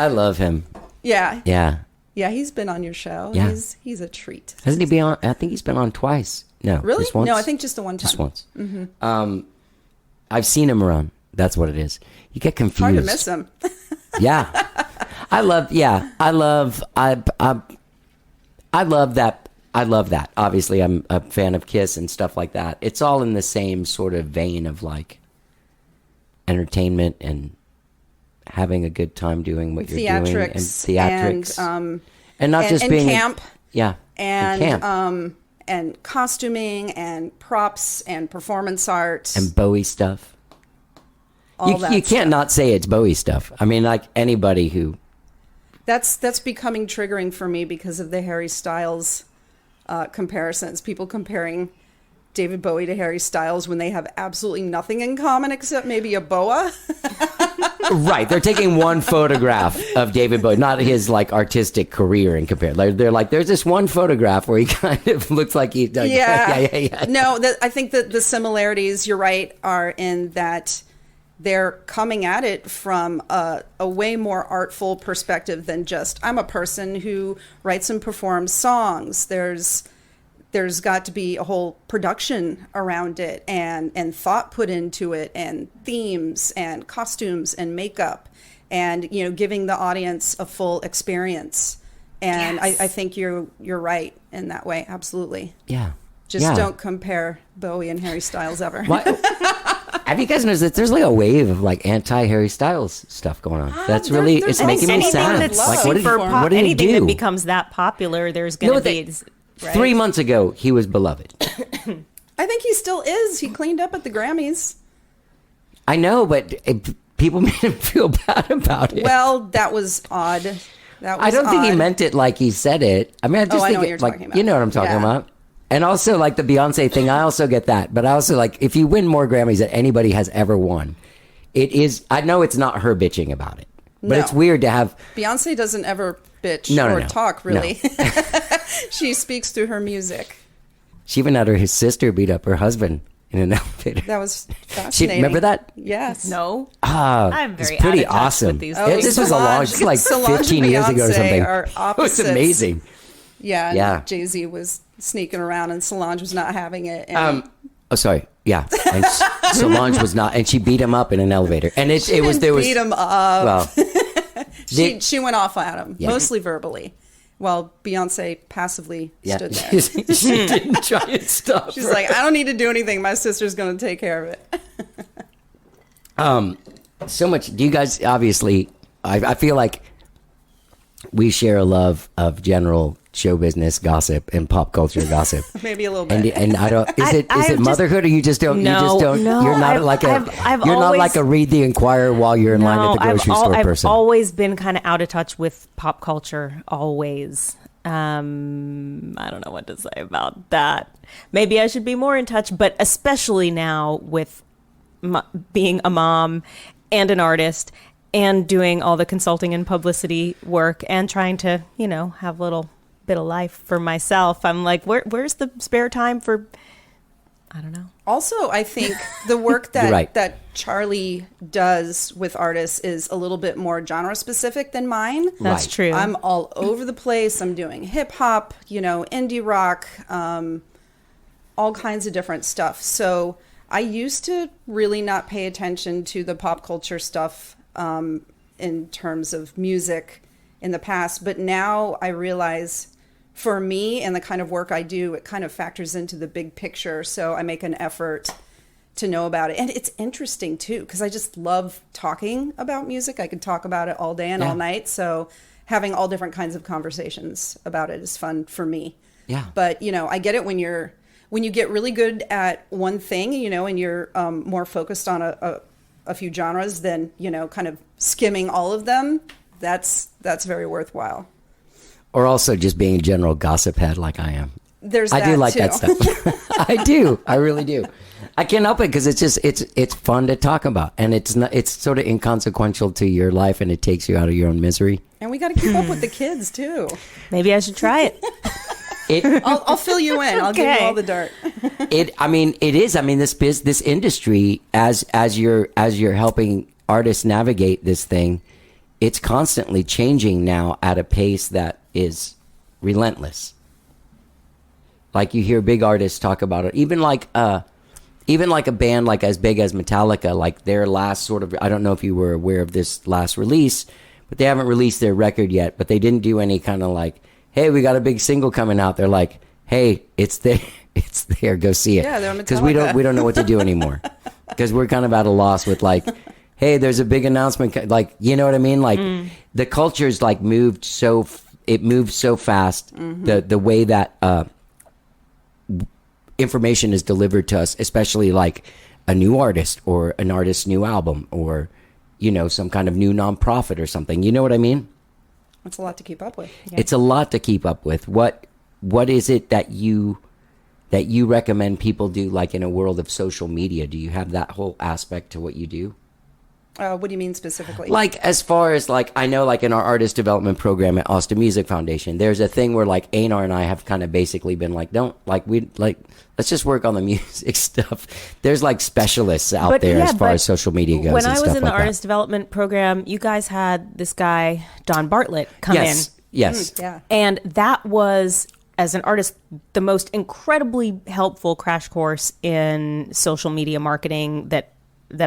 love him. Yeah. Yeah. Yeah, he's been on your show. Yeah. He's a treat. Hasn't he been on? I think he's been on twice. No. Really? Just once? No, I think just the one time. Just once. Mm-hmm. I've seen him around. That's what it is. You get confused. Hard to miss him. Yeah. I love that. I love that. Obviously, I'm a fan of Kiss and stuff like that. It's all in the same sort of vein of like entertainment and having a good time doing what you're doing, and theatrics, and not just being camp. And and camp. and costuming and props and performance art. And Bowie stuff. All You that can't stuff. not say it's Bowie stuff. I mean, like anybody who... That's becoming triggering for me because of the Harry Styles comparisons. People comparing David Bowie to Harry Styles when they have absolutely nothing in common except maybe a boa. Right. They're taking one photograph of David Bowie, not his like artistic career and compare. Like, they're like, there's this one photograph where he kind of looks like he... Like, Yeah. No, I think that the similarities, you're right, are in that they're coming at it from a way more artful perspective than just, I'm a person who writes and performs songs. There's got to be a whole production around it and thought put into it and themes and costumes and makeup and, giving the audience a full experience. And Yes. I think you're right in that way. Absolutely. Yeah. Just Yeah. don't compare Bowie and Harry Styles ever. Have you guys noticed that there's like a wave of like anti-Harry Styles stuff going on? That's really, there's it's making me anything sad. that's Like, what did, super what did he anything do? that becomes that popular, there's going to be. Right? 3 months ago, he was beloved. I think he still is. He cleaned up at the Grammys. I know, but people made him feel bad about it. Well, that was odd. That was I don't think he odd. meant it like he said it. I mean, I just I think know what it, you're like, talking about. you know what I'm talking Yeah. about. And also, like the Beyonce thing, I also get that. But I also like, if you win more Grammys than anybody has ever won, it is, I know it's not her bitching about it. But No. it's weird to have, Beyonce doesn't ever bitch No, or no. talk, really. She speaks through her music. she even had his sister beat up her husband in an elevator. That was fascinating. Remember that? Yes. No. I'm very it's pretty out of touch awesome. with these Yeah, things. this was a long, this was like Solange and 15 years ago or Beyonce something. are It was opposites. amazing. Yeah. Yeah. Jay-Z was sneaking around and Solange was not having it. And Oh, sorry. Yeah. And Solange was not, and she beat him up in an elevator. And it was, there was, beat him up. well, She went off at him, Yeah. mostly verbally, while Beyonce passively yeah, stood there. she didn't try and stop She's her. like, I don't need to do anything. My sister's going to take care of it. So much. Do you guys, obviously, I feel like we share a love of general show business gossip and pop culture gossip. Maybe a little bit. And I don't. Is it I've just- motherhood, or you just don't? No, you just don't. no, You're not I've- like a. I've you're not always- like a read the Inquirer while you're in line at the grocery store I've person. always been kind of out of touch with pop culture. Always. I don't know what to say about that. Maybe I should be more in touch, but especially now with being a mom and an artist and doing all the consulting and publicity work and trying to, have a little bit of life for myself. I'm like, where's the spare time for, I don't know. Also, I think the work You're right. that Charlie does with artists is a little bit more genre specific than mine. That's Right. true. I'm all over the place. I'm doing hip hop, indie rock, all kinds of different stuff. So I used to really not pay attention to the pop culture stuff in terms of music in the past. But now I realize for me and the kind of work I do, it kind of factors into the big picture. So I make an effort to know about it. And it's interesting too, because I just love talking about music. I could talk about it all day and all night. So having all different kinds of conversations about it is fun for me. Yeah. But, I get it when you get really good at one thing, and you're more focused on a few genres than, kind of skimming all of them. That's very worthwhile. Or also just being a general gossip head like I am. There's I that do like too. that stuff. I do. I really do. I can't help it because it's fun to talk about, and it's sort of inconsequential to your life, and it takes you out of your own misery. And we got to keep up with the kids too. Maybe I should try it. I'll fill you in. I'll give you Okay. all the dirt. It is. I mean, this industry, as you're helping artists navigate this thing, it's constantly changing now at a pace that is relentless. Like you hear big artists talk about it, even like a band like as big as Metallica, like their last sort of, I don't know if you were aware of this last release, but they haven't released their record yet, but they didn't do any kind of like, hey, we got a big single coming out. They're like, hey, it's there, go see it. Yeah, they're because Metallica. we don't know what to do anymore, because we're kind of at a loss with like, hey, there's a big announcement, like, you know what I mean? Like the culture's like moved so fast. The way that information is delivered to us, especially like a new artist or an artist's new album or, you know, some kind of new nonprofit or something. You know what I mean? It's a lot to keep up with. It's a lot to keep up with. What is it that you recommend people do, like in a world of social media? Do you have that whole aspect to what you do? What do you mean specifically? Like, as far as like, I know like in our artist development program at Austin Music Foundation, there's a thing where like Einar and I have kind of basically been like, let's just work on the music stuff. There's like specialists out there as far as social media goes. When and I was stuff in the like that. artist development program, you guys had this guy, Don Bartlett, come in. Yes. Yeah. And that was, as an artist, the most incredibly helpful crash course in social media marketing that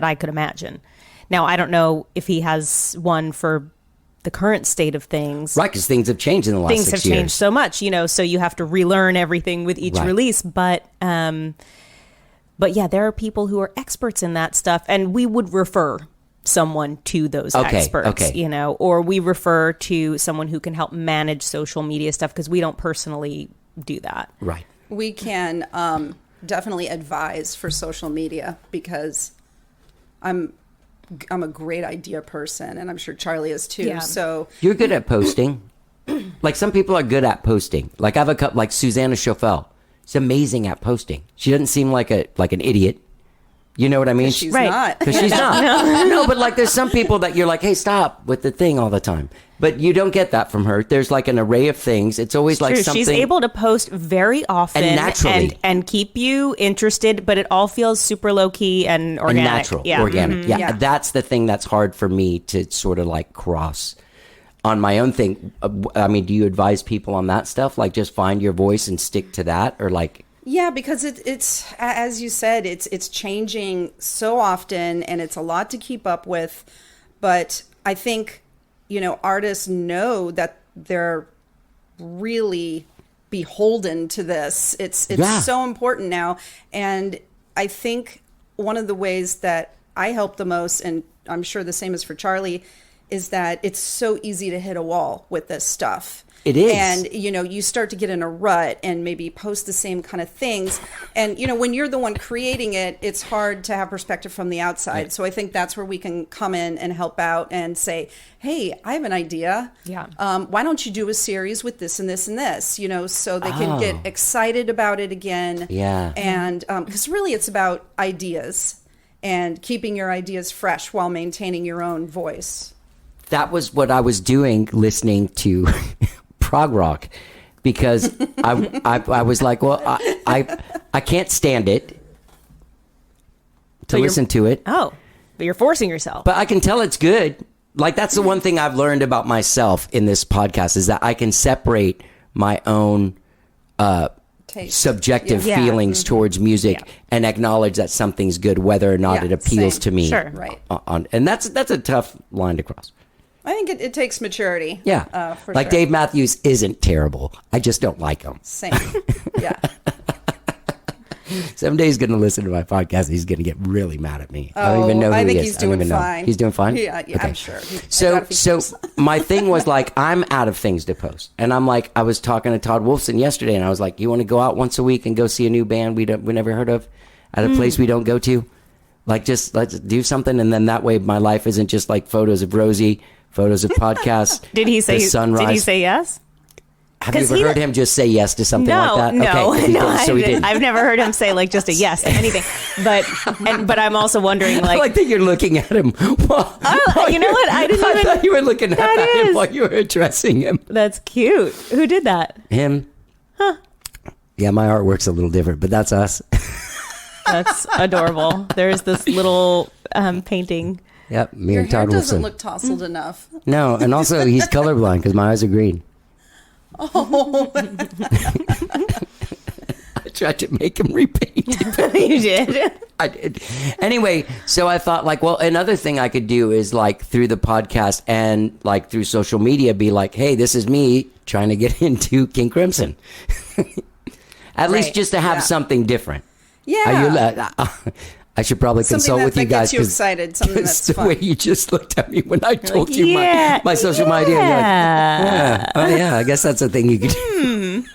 I could imagine. Now, I don't know if he has one for the current state of things. Right, because things have changed in the last 6 years. Things have changed so much, you know, so you have to relearn everything with each release. But yeah, there are people who are experts in that stuff, and we would refer someone to those experts, you know, or we refer to someone who can help manage social media stuff because we don't personally do that. Right. We can definitely advise for social media because I'm a great idea person, and I'm sure Charlie is too. Yeah. So You're good at posting. Like, some people are good at posting. Like, I have a couple, like Susanna Schoffel. She's amazing at posting. She doesn't seem like an idiot. You know what I mean? she's Right. not. Because she's not. No, but like, there's some people that you're like, hey, stop with the thing all the time. But you don't get that from her. There's like an array of things. It's always like True. something. She's able to post very often And naturally. and keep you interested, but it all feels super low key and organic. And natural, Yeah. organic. Mhm. Yeah, Yeah. that's the thing that's hard for me to sort of like cross on my own thing. I mean, do you advise people on that stuff? Like, just find your voice and stick to that, or like? Yeah, because it's as you said, it's changing so often, and it's a lot to keep up with. But I think, you know, artists know that they're really beholden to this. It's so important now, and I think one of the ways that I help the most, and I'm sure the same is for Charlie, is that it's so easy to hit a wall with this stuff. It is. And, you know, you start to get in a rut and maybe post the same kind of things. And, you know, when you're the one creating it, it's hard to have perspective from the outside. So I think that's where we can come in and help out and say, hey, I have an idea. Yeah. Why don't you do a series with this and this and this, you know, so they can get excited about it again. Yeah. And because really it's about ideas and keeping your ideas fresh while maintaining your own voice. That was what I was doing listening to prog rock, because I was like, well, I can't stand it to listen to it, Oh, but you're forcing yourself. but I can tell it's good. Like, that's the one thing I've learned about myself in this podcast, is that I can separate my own Taste. subjective Yeah. feelings towards music and acknowledge that something's good, whether or not Yeah, it appeals same. to me. Sure. Right. And that's a tough line to cross. I think it takes maturity. Yeah. For like sure. Dave Matthews isn't terrible. I just don't like him. Same. Yeah. Someday he's going to listen to my podcast. He's going to get really mad at me. I don't even know who I think he is. he's I don't doing even know. fine. He's doing fine? Yeah, Okay. I'm sure. I So doubt if he cares. my thing was like, I'm out of things to post. And I'm like, I was talking to Todd Wolfson yesterday, and I was like, you want to go out once a week and go see a new band we never heard of at a place we don't go to? Like, just let's do something. And then that way my life isn't just like photos of Rosie, photos of podcasts. Did he say the sunrise. Did he say yes? Have you 'Cause ever he- heard him just say yes to something No, like that? no, Okay, he no. didn't, so he didn't. I've never heard him say like just a yes to anything. But I'm also wondering I like, like that you're looking at him. you know what? I didn't I even. thought you were looking at That him is- while you were addressing him. That's cute. Who did that? Him? Huh. Yeah, my artwork's a little different, but that's us. That's adorable. There's this little painting. Yep, me Your and hair Todd doesn't Wilson. look tousled enough. No, and also he's colorblind because my eyes are green. Oh, I tried to make him repaint. You did. I did. Anyway, so I thought like, well, another thing I could do is like through the podcast and like through social media, be like, hey, this is me trying to get into King Crimson. At least Right. just to have Yeah. something different. yeah. I should probably consult with you guys. Gets you excited. Something that's the fun. way you just looked at me when I told like, you yeah, my social media. You're like, yeah. Oh yeah, I guess that's a thing you could do.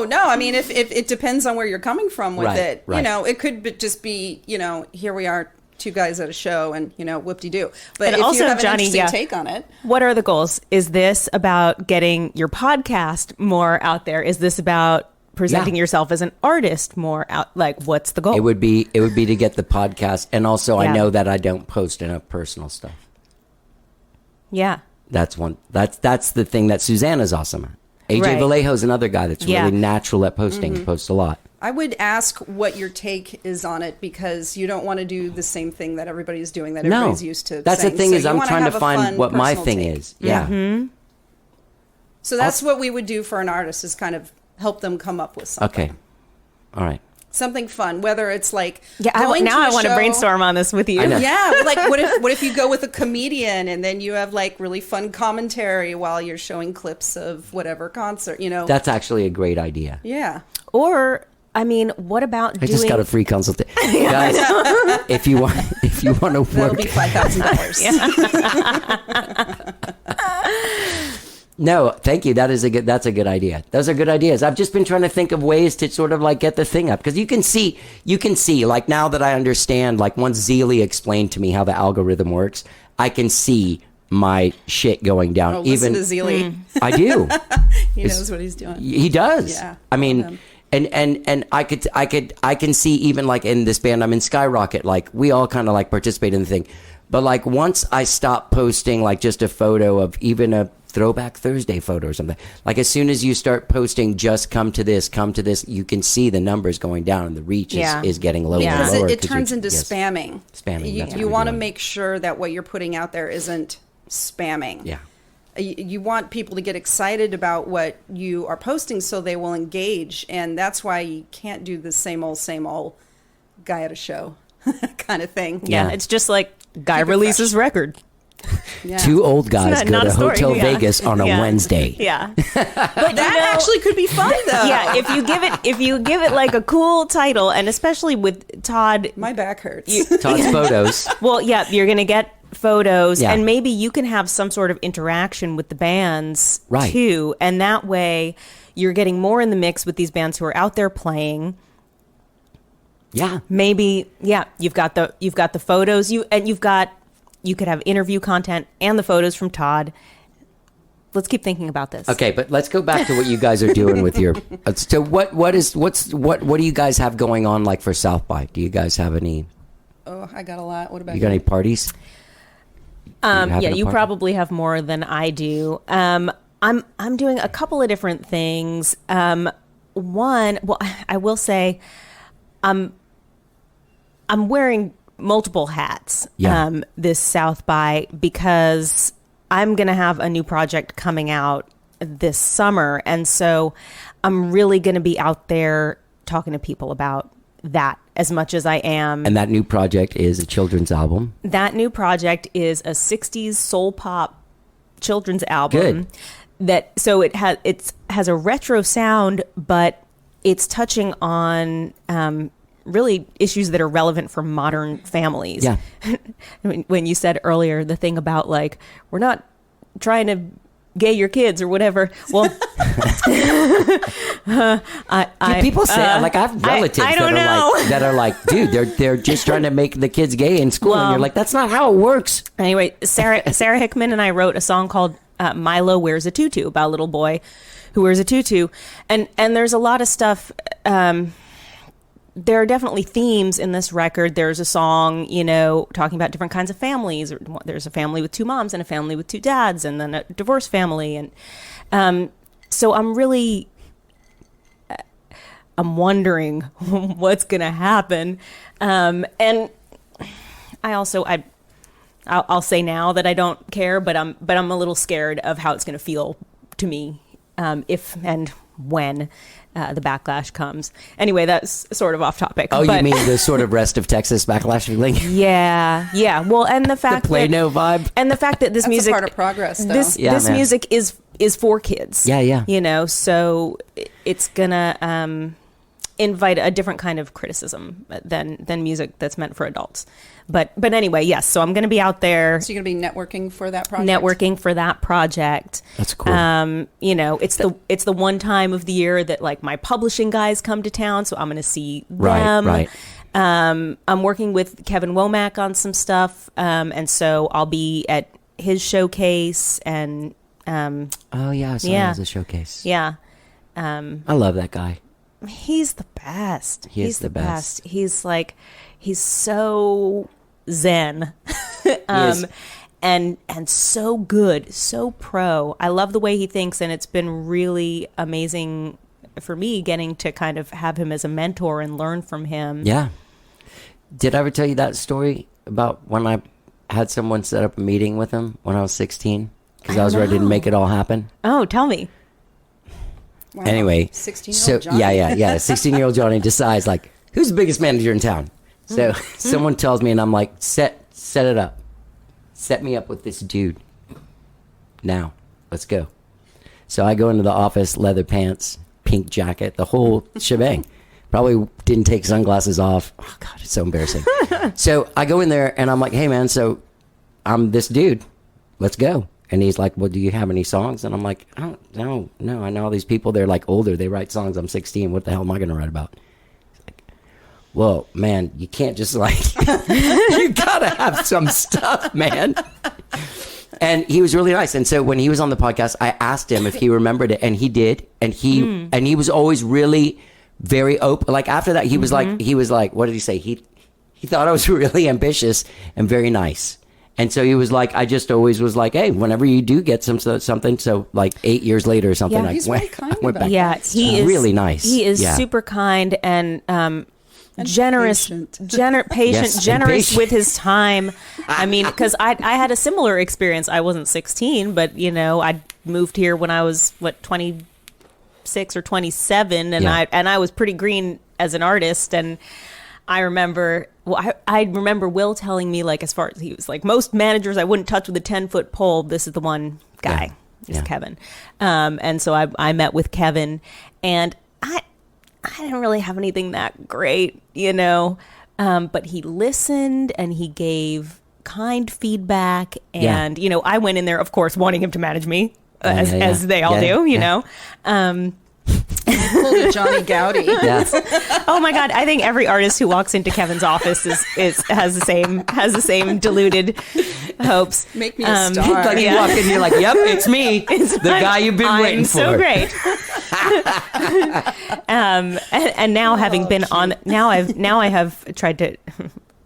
No. I mean, if it depends on where you're coming from with Right, it. right. You know, it could just be, you know, here we are, two guys at a show, and you know, whoop-de-doo. But And if also, you have an Johnny, interesting yeah. take on it, What are the goals? Is this about getting your podcast more out there? Is this about presenting Yeah. yourself as an artist more out? Like, what's the goal? It would be to get the podcast, and also I Yeah. know that I don't post enough personal stuff. Yeah. That's one. That's the thing that Susanna's awesome at. AJ Right. Vallejo's another guy that's Yeah. really natural at posting. Posts a lot. I would ask what your take is on it, because you don't want to do the same thing that everybody's doing, that everybody's used to. That's saying. the thing So is you I'm wanna trying to have a find fun, what my personal thing take. is. Yeah. Mm-hmm. So that's what we would do for an artist, is kind of help them come up with something. Okay. All right. Something fun, whether it's like Yeah. going Now to I a want to show- brainstorm on this with you. I know. Yeah, like what if you go with a comedian and then you have like really fun commentary while you're showing clips of whatever concert, you know? That's actually a great idea. Yeah. Or, I mean, what about I doing... just got a free consultation. Guys, if you want to That'll work, be $5,000. no, thank you. That's a good idea. Those are good ideas. I've just been trying to think of ways to sort of like get the thing up, because you can see like, now that I understand, like once Zeely explained to me how the algorithm works, I can see my shit going down. Oh, listen to Zeely. I do. He knows what he's doing. He does. Yeah, I mean, love him. and I can see, even like in this band I'm in, Skyrocket, like we all kind of like participate in the thing. But like once I stop posting like just a photo of even a Throwback Thursday photo or something, like as soon as you start posting just come to this, you can see the numbers going down and the reach is getting lower Yeah. and Because lower. it turns into spamming. Spamming, that's what You we're want to doing. make sure that what you're putting out there isn't spamming. Yeah. You want people to get excited about what you are posting so they will engage. And that's why you can't do the same old guy at a show kind of thing. Yeah, Yeah. it's just like guy Keep it releases fresh. record. Yeah. Two old guys Not- go not to a story. Hotel Yeah. Vegas on a Yeah. Wednesday. Yeah. That actually could be fun, though. Yeah, if you give it like a cool title, and especially with Todd, My back hurts. Todd's photos. well, yeah, you're going to get photos, Yeah. and maybe you can have some sort of interaction with the bands Right. too, and that way you're getting more in the mix with these bands who are out there playing. Yeah. Maybe, yeah, you've got the photos, you could have interview content and the photos from Todd. Let's keep thinking about this. Okay, but let's go back to what you guys are doing with your. So what do you guys have going on like for South by? Do you guys have any? Oh, I got a lot. What about You got any parties? Yeah, you party? probably have more than I do. I'm doing a couple of different things. One, well, I will say, I'm wearing multiple hats. Yeah. This South by, because I'm gonna have a new project coming out this summer, and so I'm really gonna be out there talking to people about that as much as I am. And that new project is a children's album. That new project is a 60s soul pop children's album. Good. So it has a retro sound, but it's touching on really issues that are relevant for modern families. Yeah. I mean, when you said earlier the thing about like, we're not trying to gay your kids or whatever. Well, People say like I have relatives I don't know. that are like, dude, they're just trying to make the kids gay in school, and Well- you're like, that's not how it works. Anyway, Sarah Hickman and I wrote a song called Milo Wears a Tutu, about a little boy who wears a tutu. And there's a lot of stuff. There are definitely themes in this record. There's a song, talking about different kinds of families. There's a family with two moms and a family with two dads, and then a divorced family. And so I'm really... I'm wondering what's going to happen. And I also... I'll say now that I don't care, but I'm a little scared of how it's going to feel to me if and when the backlash comes. Anyway, that's sort of off topic. Oh, but you mean the sort of rest of Texas backlash feeling? Yeah. Well, and the fact Plano vibe, and the fact that this That's music, a part of progress, though. this Yeah, man. music is for kids. Yeah. So it's gonna invite a different kind of criticism than music that's meant for adults. But anyway, yes. So I'm going to be out there. So you're going to be networking for that project? Networking for that project. That's cool. It's the one time of the year that like my publishing guys come to town, so I'm going to see them. Right. I'm working with Kevin Womack on some stuff, and so I'll be at his showcase and. Oh yeah, I saw it as a showcase. Yeah. I love that guy. He's the best. He's the best. He's so zen. And so good, so pro. I love the way he thinks, and it's been really amazing for me getting to kind of have him as a mentor and learn from him. Yeah. Did I ever tell you that story about when I had someone set up a meeting with him when I was 16? Because I was ready to make it all happen. Oh, tell me. Wow. Anyway, 16-year-old Johnny. yeah. 16-year-old Johnny decides, like, who's the biggest manager in town? So someone tells me, and I'm like, set it up. Set me up with this dude. Now, let's go. So I go into the office, leather pants, pink jacket, the whole shebang. Probably didn't take sunglasses off. Oh, God, it's so embarrassing. So I go in there, and I'm like, hey, man, so I'm this dude. Let's go. And he's like, well, do you have any songs? And I'm like, oh, no, I know all these people. They're like older. They write songs. I'm 16. What the hell am I going to write about? He's like, well, man, you can't just like, you got to have some stuff, man. And he was really nice. And so when he was on the podcast, I asked him if he remembered it, and he did. And he was always really very open. Like after that, he was like, what did he say? He thought I was really ambitious and very nice. And so he was like, I just always was like, hey, whenever you do get something, so like 8 years later or something, Yeah, he's really kind I went about back. Yeah, he is really nice. He is Yeah. super kind and generous, patient. patient, Yes, and generous patient. with his time. I mean, because I had a similar experience. I wasn't 16, but I moved here when I was 26 or 27, and Yeah. I was pretty green as an artist. And I remember, I remember Will telling me, like, as far as he was like, most managers I wouldn't touch with a 10-foot pole. This is the one guy. Yeah. Is Kevin. And so I met with Kevin, and I didn't really have anything that great, but he listened and he gave kind feedback. And, I went in there, of course, wanting him to manage me, as they all do, you know. Little Johnny Gowdy. Yeah. Oh my God! I think every artist who walks into Kevin's office has the same deluded hopes. Make me a star. Like you walk in, you're like, yep, it's me. It's the guy you've been waiting for. So great. And now having been on, I have tried to.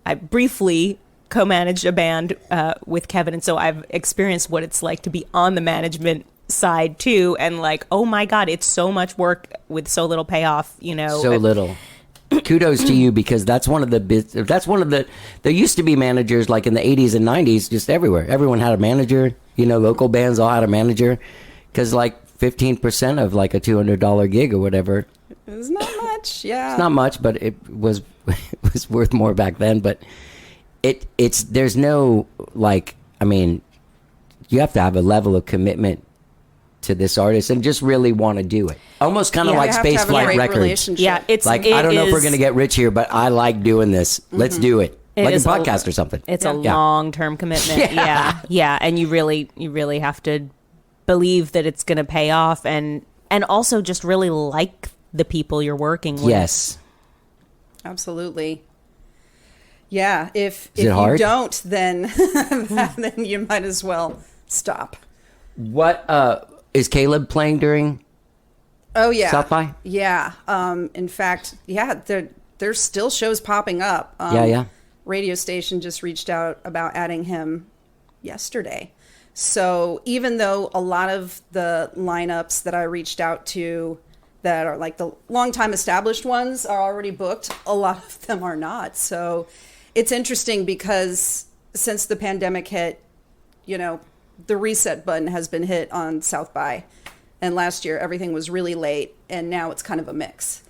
I briefly co-managed a band with Kevin, and so I've experienced what it's like to be on the management side too, and like, oh my God, it's so much work with so little payoff, So little. Kudos to you, because that's one of the there used to be managers like in the 80s and 90s just everywhere. Everyone had a manager, local bands all had a manager, because like 15% of like a $200 gig or whatever. It's not much, yeah. It's not much, but it was worth more back then. But it's there's no like, I mean, you have to have a level of commitment to this artist and just really want to do it. Almost kind of like Space Flight Records. Yeah, it's like, I don't know if we're going to get rich here, but I like doing this. Let's do it. Like a podcast or something. It's a long-term commitment. Yeah. And you really have to believe that it's going to pay off, and also just really like the people you're working with. Yes. Absolutely. Yeah, if it you hard? don't, then then you might as well stop. What is Caleb playing during Oh yeah, South by? Yeah. In fact, there's still shows popping up. Yeah. Radio station just reached out about adding him yesterday. So even though a lot of the lineups that I reached out to that are like the long-time established ones are already booked, a lot of them are not. So it's interesting because since the pandemic hit, the reset button has been hit on South by. And last year, everything was really late, and now it's kind of a mix.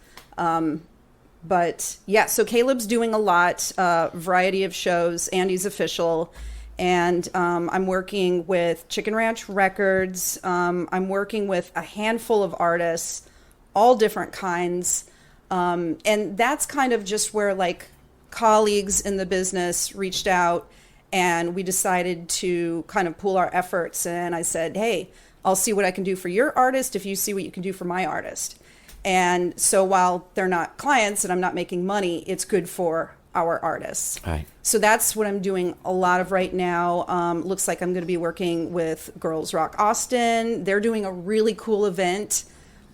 But yeah, so Caleb's doing a lot, variety of shows. Andy's official. And I'm working with Chicken Ranch Records. I'm working with a handful of artists, all different kinds. And that's kind of just where like colleagues in the business reached out and we decided to kind of pool our efforts. And I said, hey, I'll see what I can do for your artist if you see what you can do for my artist. And so while they're not clients and I'm not making money, it's good for our artists. Right. So that's what I'm doing a lot of right now. Looks like I'm going to be working with Girls Rock Austin. They're doing a really cool event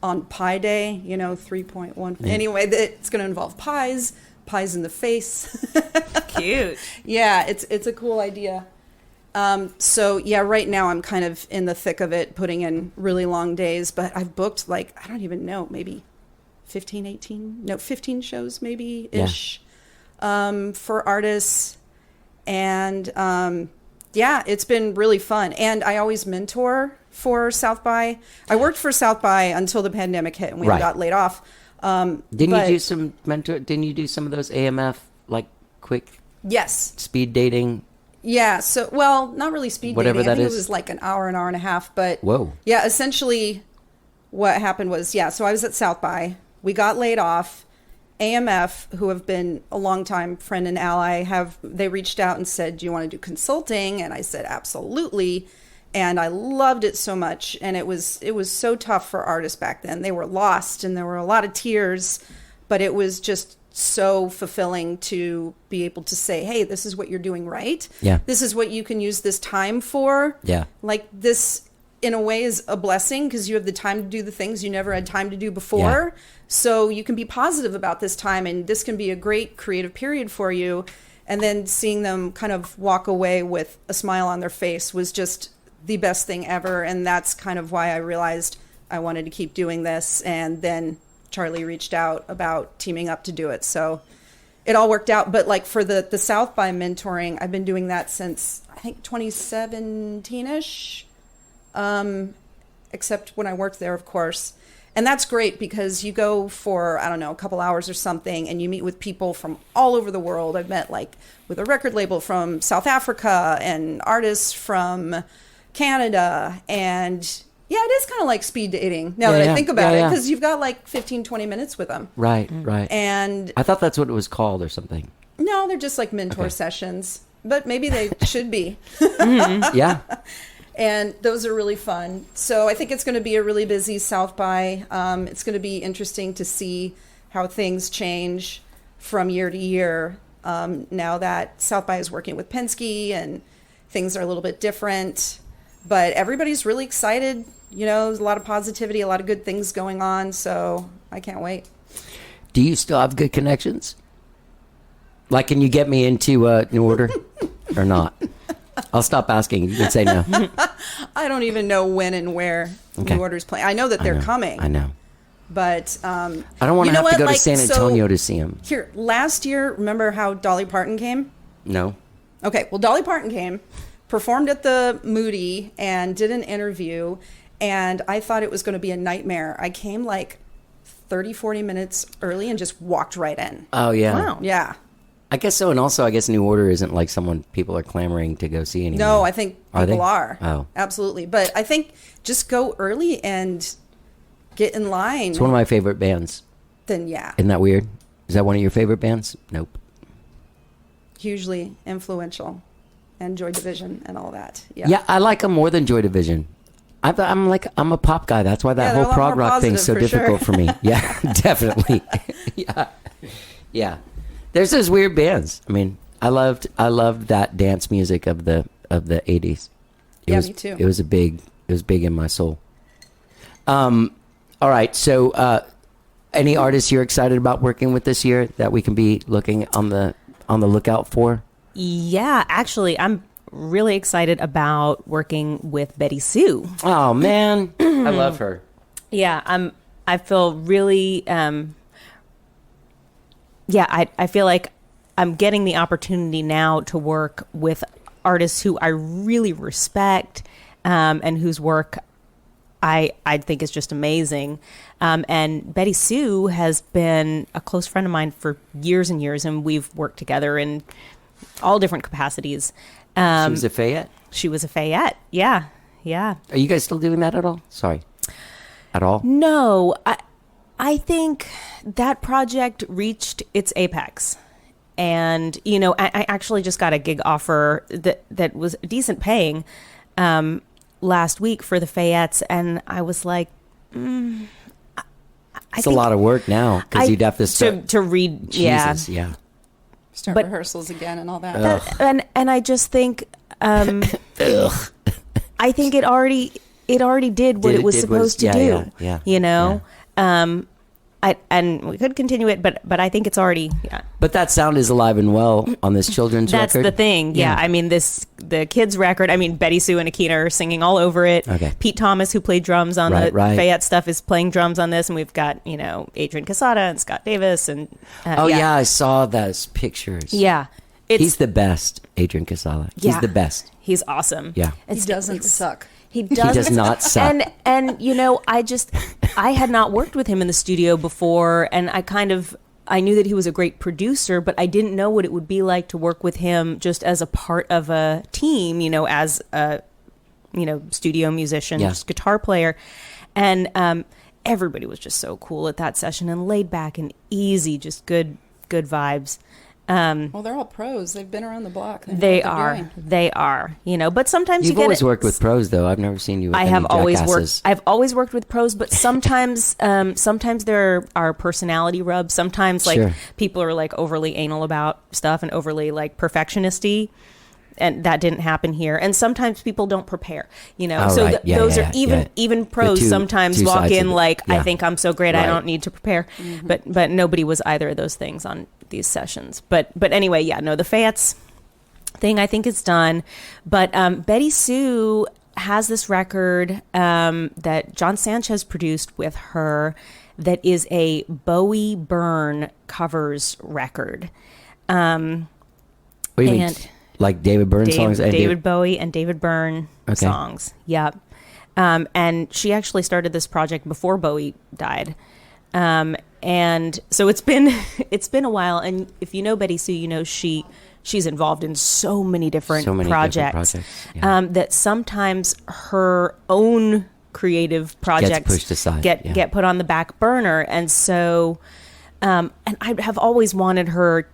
on Pi Day, 3.1. Anyway, it's going to involve pies in the face. Cute. Yeah, it's a cool idea. So yeah, right now I'm kind of in the thick of it, putting in really long days, but I've booked like, I don't even know, maybe 15 shows maybe ish, for artists. And, yeah, it's been really fun. And I always mentor for South by. I worked for South by until the pandemic hit and we got laid off. Didn't you do some of those AMF, like quick Yes. speed dating? Yeah. So, well, not really speed Whatever dating. I that think is. it was like an hour and a half. But Whoa. yeah, essentially what happened was, so I was at South by. We got laid off. AMF, who have been a longtime friend and ally, they reached out and said, do you want to do consulting? And I said, absolutely. And I loved it so much. And it was so tough for artists back then. They were lost and there were a lot of tears, but it was just so fulfilling to be able to say, hey, this is what you're doing right. Yeah. This is what you can use this time for. Yeah. Like this, in a way, is a blessing because you have the time to do the things you never had time to do before. Yeah. So you can be positive about this time and this can be a great creative period for you. And then seeing them kind of walk away with a smile on their face was just the best thing ever. And that's kind of why I realized I wanted to keep doing this. And then Charlie reached out about teaming up to do it. So it all worked out. But like for the South by mentoring, I've been doing that since I think 2017-ish, except when I worked there, of course. And that's great because you go for, I don't know, a couple hours or something and you meet with people from all over the world. I've met like with a record label from South Africa and artists from Canada. And yeah, it is kind of like speed dating now that I think about it, because you've got like 15, 20 minutes with them. Right. And I thought that's what it was called or something. no, they're just like mentor sessions, but maybe they should be. Yeah. And those are really fun. So I think it's going to be a really busy South by. It's going to be interesting to see how things change from year to year. Now that South by is working with Penske and things are a little bit different, but everybody's really excited. There's a lot of positivity, a lot of good things going on. So I can't wait. Do you still have good connections? Like, can you get me into New Order or not? I'll stop asking. You can say no. I don't even know when and where New Order's playing. I know that they're coming. I know. But I don't want to have to go to San Antonio to see them. Here, last year, remember how Dolly Parton came? No. Okay, well, Dolly Parton came, performed at the Moody, and did an interview, and I thought it was going to be a nightmare. I came like 30, 40 minutes early and just walked right in. Oh, yeah. Wow. Yeah. I guess so. And also, I guess New Order isn't like someone people are clamoring to go see anymore. No, I think Are they? people are. Oh. Absolutely. But I think just go early and get in line. It's one of my favorite bands. Then, yeah. Isn't that weird? Is that one of your favorite bands? Nope. Hugely influential. And Joy Division and all that. Yeah. Yeah, I like them more than Joy Division. I'm a pop guy. That's why that they're a whole lot prog more rock thing's so positive for difficult for me. Yeah, definitely. Yeah. There's those weird bands. I mean, I loved that dance music of the 80s. Me too. It was big in my soul. All right. So, any artists you're excited about working with this year that we can be looking on the lookout for? Yeah, actually, I'm really excited about working with Betty Sue. Oh man, I love her. Yeah, I feel really. I feel like I'm getting the opportunity now to work with artists who I really respect, and whose work I think is just amazing. And Betty Sue has been a close friend of mine for years and years, and we've worked together in all different capacities. She was a Fayette? She was a Fayette, yeah. Are you guys still doing that at all? Sorry. At all? No, I think that project reached its apex. And, I actually just got a gig offer that was decent paying last week for the Fayettes. And I was like, It's a lot of work now because you'd have to start to read. Jesus, yeah. Start rehearsals again and all that. And I just think, I think it already did what it was supposed to do. Yeah. And we could continue it, but I think it's already, But that sound is alive and well on this children's That's record. the thing. Yeah. I mean, the kids' record, Betty Sue and Akina are singing all over it. Okay. Pete Thomas, who played drums on the right. Fayette stuff, is playing drums on this. And we've got, Adrian Casada and Scott Davis. And I saw those pictures. Yeah. He's the best, Adrian Casala. He's the best. He's awesome. Yeah. He doesn't suck. He does not suck. And I had not worked with him in the studio before, and I knew that he was a great producer, but I didn't know what it would be like to work with him just as a part of a team, as a studio musician, just guitar player. And everybody was just so cool at that session and laid back and easy, just good vibes. Well, they're all pros. They've been around the block. They are. But sometimes You've always worked with pros, though. I've never seen you with I any have always jackasses. worked. I've always worked with pros, but sometimes there are personality rubs. Sometimes people are like overly anal about stuff and overly like perfectionisty. And that didn't happen here. And sometimes people don't prepare, right. Those are even pros sometimes two walk sides in of it. like, Yeah. I think I'm so great, I Right. don't need to prepare. But nobody was either of those things on these sessions. But anyway, the Fayettes thing I think is done. But Betty Sue has this record that John Sanchez produced with her that is a Bowie Byrne covers record. What do you mean? Like David Byrne songs? David Bowie and David Byrne songs. Yep. And she actually started this project before Bowie died. And so it's been a while. And if you know Betty Sue, she's involved in so many different projects. Yeah. That sometimes her own creative projects Gets pushed aside. Get put on the back burner. And so, and I have always wanted her,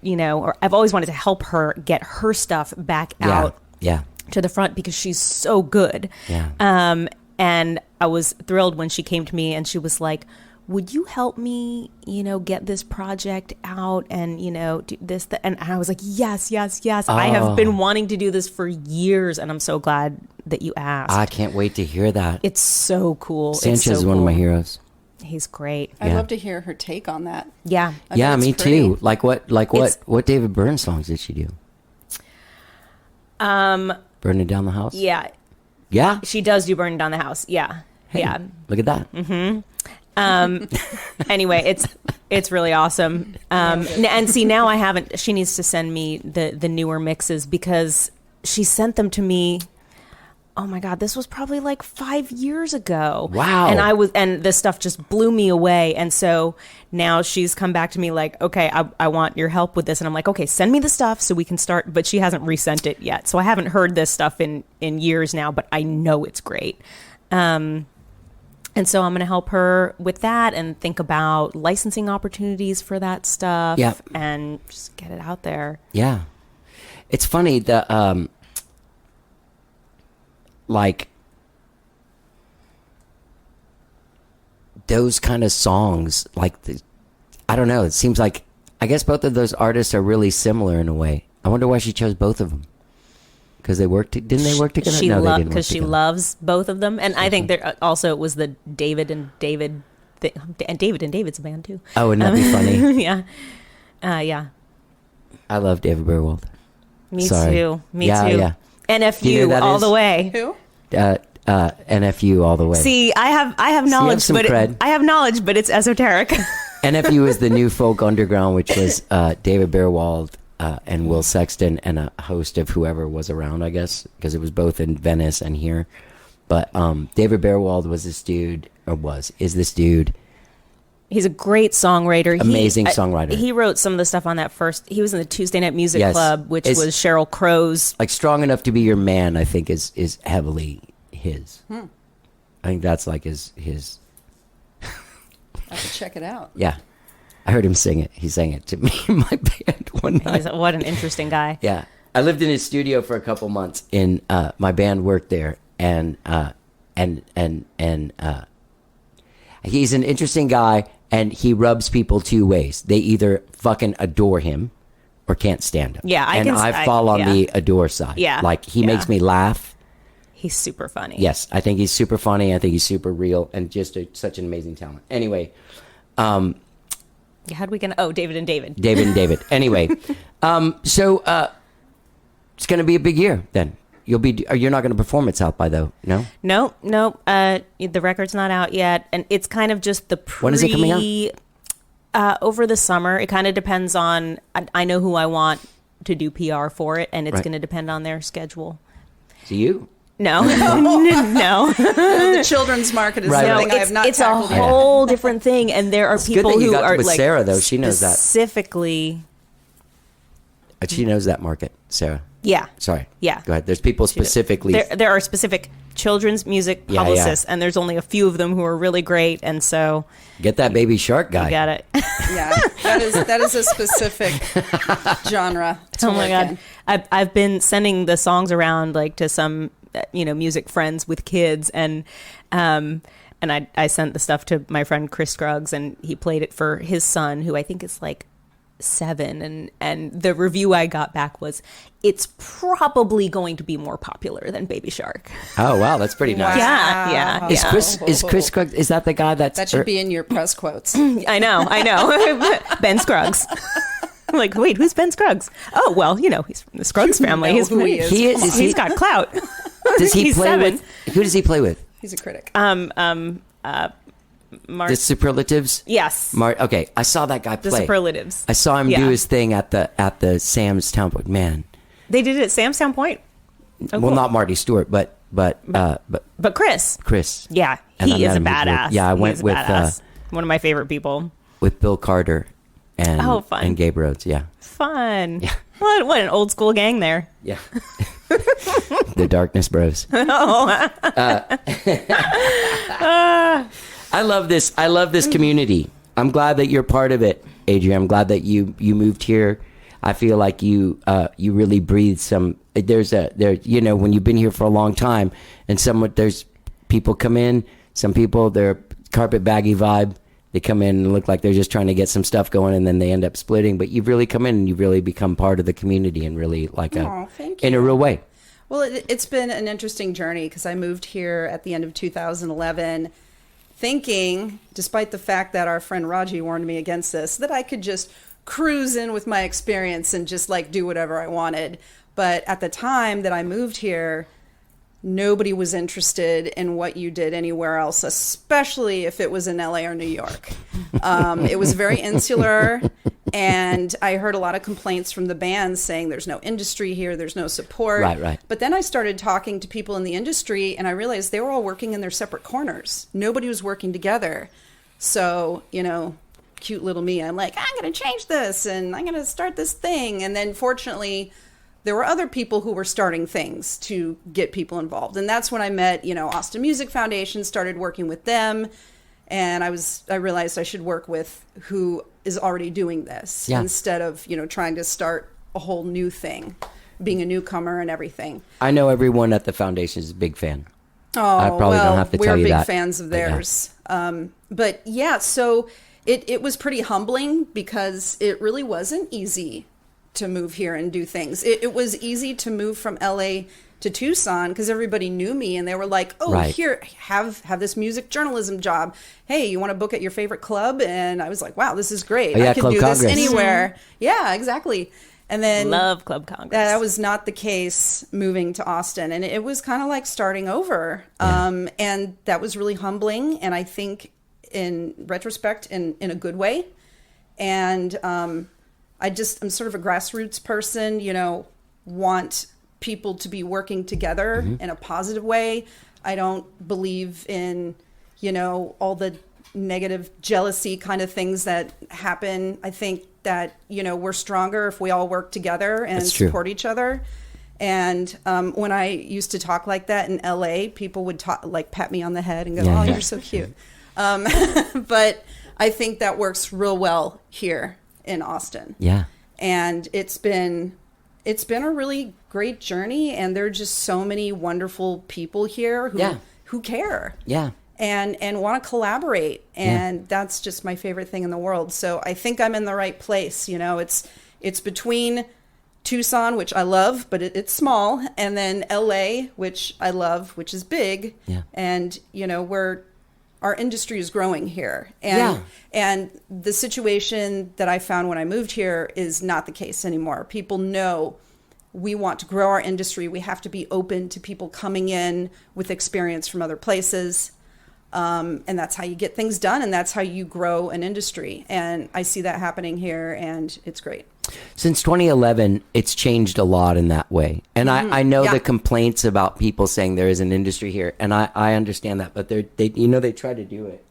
or I've always wanted to help her get her stuff back out to the front because she's so good. Yeah. And I was thrilled when she came to me and she was like, would you help me, get this project out and, do this? And I was like, yes. I have been wanting to do this for years and I'm so glad that you asked. I can't wait to hear that. It's so cool. Sanchez is one of my heroes. He's great. I'd love to hear her take on that. Yeah. Yeah, me too. Like what David Byrne songs did she do? Burning Down the House? Yeah. Yeah? She does do Burning Down the House. Yeah. Hey, yeah. Look at that. Anyway, it's really awesome. And see, now she needs to send me the newer mixes because she sent them to me. Oh my God, this was probably like 5 years ago. Wow. And this stuff just blew me away. And so now she's come back to me like, okay, I want your help with this. And I'm like, okay, send me the stuff so we can start. But she hasn't resent it yet. So I haven't heard this stuff in years now, but I know it's great. And so I'm going to help her with that and think about licensing opportunities for that stuff. Yeah. And just get it out there. It's funny that, like those kind of songs, I don't know. It seems like, I guess both of those artists are really similar in a way. I wonder why she chose both of them. Because they worked, didn't they work together? They didn't. Because she together. loves both of them, and I think there also it was the David and David, and David's a band too. Oh, wouldn't that be funny? Yeah, yeah. I love David Berwald. Me Sorry. too. Me Yeah, too. yeah. NFU Do you know who that all is? the way. Who? NFU all the way. See, I have knowledge, some but cred. I have knowledge, but it's esoteric. NFU is the New Folk Underground, which was David Berwald and Will Sexton and a host of whoever was around, I guess, because it was both in Venice and here. But David Berwald was this dude, is this dude. He's a great songwriter. Amazing songwriter. He wrote some of the stuff on that first. He was in the Tuesday Night Music Yes. Club, which It's- was Sheryl Crow's. Like Strong Enough to Be Your Man, I think is heavily his. I think that's like his. have to check it out. Yeah. I heard him sing it. He sang it to me in my band one night. What an interesting guy. Yeah. I lived in his studio for a couple months in my band worked there and he's an interesting guy and he rubs people two ways. They either fucking adore him or can't stand him. Yeah, I fall on the adore side. Yeah. Like he makes me laugh. He's super funny. Yes, I think he's super funny. I think he's super real and just such an amazing talent. Anyway, How'd we get? Oh, David and David. David and David. Anyway, so it's going to be a big year then. You're not going to perform at South by though, no? No. The record's not out yet, and it's kind of just the When is it coming out? Over the summer. It kind of depends on. I know who I want to do PR for it, and it's Right. going to depend on their schedule. So you? No, no. The children's market is Right, something right. I have not It's a tackled yet. whole different thing, and there are It's good people that you who got are with like Sarah, though. She knows that. specifically. She knows that market, Sarah. Yeah. Sorry. Yeah. Go ahead. There's people specifically. There are specific children's music Yeah, publicists, and there's only a few of them who are really great, and so Get that Baby Shark guy. you got it. Yeah, that is a specific genre. To Oh my work god, in. I've been sending the songs around like to some music friends with kids, and I sent the stuff to my friend Chris Scruggs, and he played it for his son, who I think is like 7, and the review I got back was it's probably going to be more popular than Baby Shark. Oh wow, that's pretty nice. Yeah. Is Chris Scruggs? Is that the guy that's? That should be in your press quotes. I know. Ben Scruggs. I'm like, wait, who's Ben Scruggs? Oh, well, he's from the Scruggs family. know He's who he is. He's got clout. Does he he's play 7. with? Who does he play with? He's a critic. The Superlatives. Yes. Okay, I saw that guy The play. Superlatives. I saw him Yeah. do his thing at the Sam's Town Point. Man, They did it at Samstown Point. Oh, well, cool. not Marty Stewart, but But Chris. Chris. Yeah, And I he is met a him. He's badass. great. Yeah, I He went is a with badass. One of my favorite people. with Bill Carter and Oh, fun. and Gabe Rhodes. Yeah, Fun. Yeah. What an old school gang there. yeah. The Darkness Bros. I love this. I love this community. I'm glad that you're part of it, Adrienne. I'm glad that you moved here. I feel like you really breathe some. When you've been here for a long time, and there's people come in. Some people, they're carpetbaggy vibe. They come in and look like they're just trying to get some stuff going, and then they end up splitting. But you've really come in and you've really become part of the community and really thank in a real way. Well, it's been an interesting journey because I moved here at the end of 2011 thinking, despite the fact that our friend Raji warned me against this, that I could just cruise in with my experience and just like do whatever I wanted. But at the time that I moved here, nobody was interested in what you did anywhere else, especially if it was in LA or New York. It was very insular, and I heard a lot of complaints from the bands saying there's no industry here, there's no support. Right. But then I started talking to people in the industry, and I realized they were all working in their separate corners. Nobody was working together. So, cute little me, I'm like, I'm going to change this, and I'm going to start this thing. And then fortunately, there were other people who were starting things to get people involved. And that's when I met, Austin Music Foundation, started working with them. And I realized I should work with who is already doing this instead of, trying to start a whole new thing, being a newcomer and everything. I know everyone at the foundation is a big fan. Oh, I probably don't have to tell you we're that. big fans of But yeah. theirs. But yeah, so it was pretty humbling because it really wasn't easy to move here and do things. It was easy to move from LA to Tucson because everybody knew me and they were like, oh, Right. here, have this music journalism job. Hey, you want to book at your favorite club? And I was like, wow, this is great. Oh, yeah, I can Club do Congress. this anywhere. Yeah, exactly. And then Love Club Congress. that was not the case moving to Austin. And it was kind of like starting over. And that was really humbling. And I think in retrospect, in a good way. And I'm sort of a grassroots person, want people to be working together in a positive way. I don't believe in, all the negative jealousy kind of things that happen. I think that, we're stronger if we all work together and That's true. support each other. And when I used to talk like that in LA, people would pat me on the head and go, Yeah, oh, yeah. you're so cute. But I think that works real well here in Austin. Yeah. And it's been a really great journey, and there are just so many wonderful people here who care. Yeah. And want to collaborate, and that's just my favorite thing in the world. So I think I'm in the right place. You know, it's between Tucson, which I love, but it's small, and then LA, which I love, which is big. Yeah. And you know, our industry is growing here, and the situation that I found when I moved here is not the case anymore. People know we want to grow our industry. We have to be open to people coming in with experience from other places. And that's how you get things done, and that's how you grow an industry. And I see that happening here, and it's great. Since 2011, it's changed a lot in that way. And I know the complaints about people saying there is an industry here, and I understand that, but they try to do it.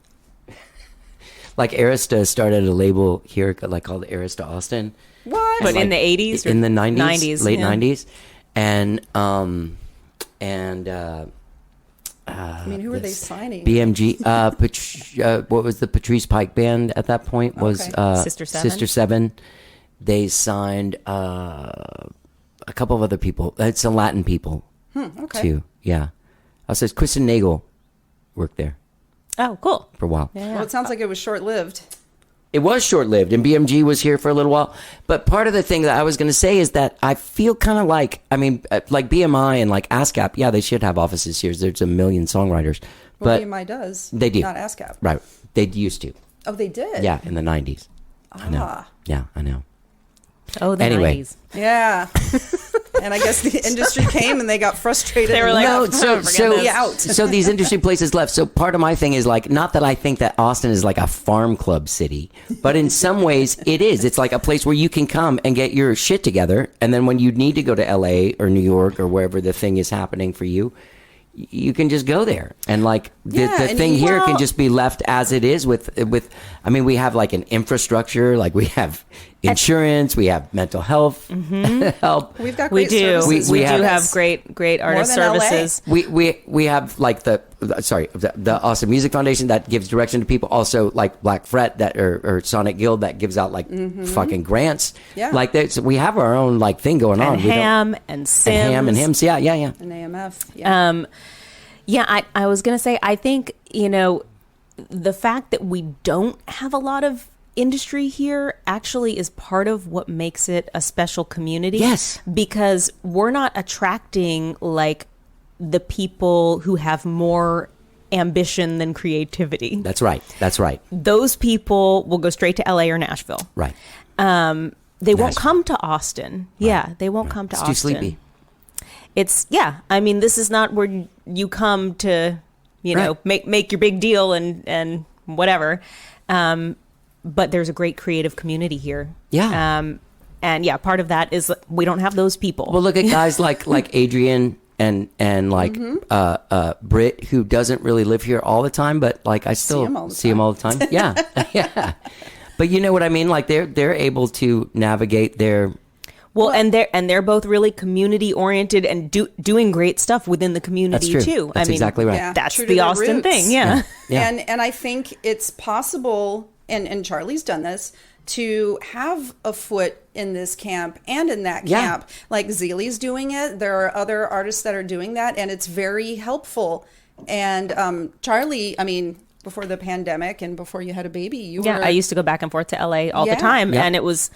Like Arista started a label here called Arista Austin. What? But in the 80s? In the 90s, late yeah. 90s. I mean, who are they signing? BMG, what was the Patrice Pike band at that point? Was Sister Seven. Sister Seven. They signed a couple of other people. Some Latin people too. Yeah. Also, Kristen Nagel worked there Oh, cool. for a while. Yeah. Well, it sounds like it was short-lived. It was short-lived, and BMG was here for a little while. But part of the thing that I was going to say is that I feel kind of like BMI and like ASCAP, yeah, they should have offices here. There's a million songwriters. Well, But BMI does. they do. Not ASCAP. Right. They used to. Oh, they did? Yeah, in the 90s. I know. Ah. Yeah, I know. Oh, the Anyway. 90s. Yeah. And I guess the industry came and they got frustrated. They were and like, left. So these industry places left. So part of my thing is like, not that I think that Austin is like a farm club city, but in some ways it is. It's like a place where you can come and get your shit together, and then when you need to go to LA or New York or wherever the thing is happening for you, you can just go there, and like the and thing here can well- just be left as it is with I mean, we have like an infrastructure, like we have insurance, we have mental health help. We've got We great do. services. We have- do have great artist than LA. services. We have like the Austin Music Foundation that gives direction to people. Also like Black Fret that or Sonic Guild that gives out like fucking grants. Yeah. Like that. So we have our own like thing going on. And We don't- Ham and Sims. and Ham and Hims. Yeah. An AMF. Yeah. Yeah, I was going to say, I think, you know, the fact that we don't have a lot of industry here actually is part of what makes it a special community. Yes. Because we're not attracting like the people who have more ambition than creativity. That's right. That's right. Those people will go straight to LA or Nashville. Right. They won't Nashville. come to Austin. Yeah, they won't come to It's Austin. too sleepy. It's I mean, this is not where you come to, you know, make your big deal and whatever. But there's a great creative community here. Yeah. And yeah, part of that is we don't have those people. Well, look at guys like Adrian and like Britt, who doesn't really live here all the time, but like I still see him all the time. Yeah, yeah. But you know what I mean? Like they're able to navigate their. Well, and they're both really community oriented and doing great stuff within the community That's true. too. That's exactly right. Yeah, That's true to the their Austin roots. thing. Yeah. Yeah. And I think it's possible, and Charlie's done this, to have a foot in this camp and in that Yeah. camp. Like Zeeley's doing it. There are other artists that are doing that, and it's very helpful. And Charlie, I mean, before the pandemic and before you had a baby, you Yeah, were... I used to go back and forth to LA all the Yeah. time. Yeah. And it was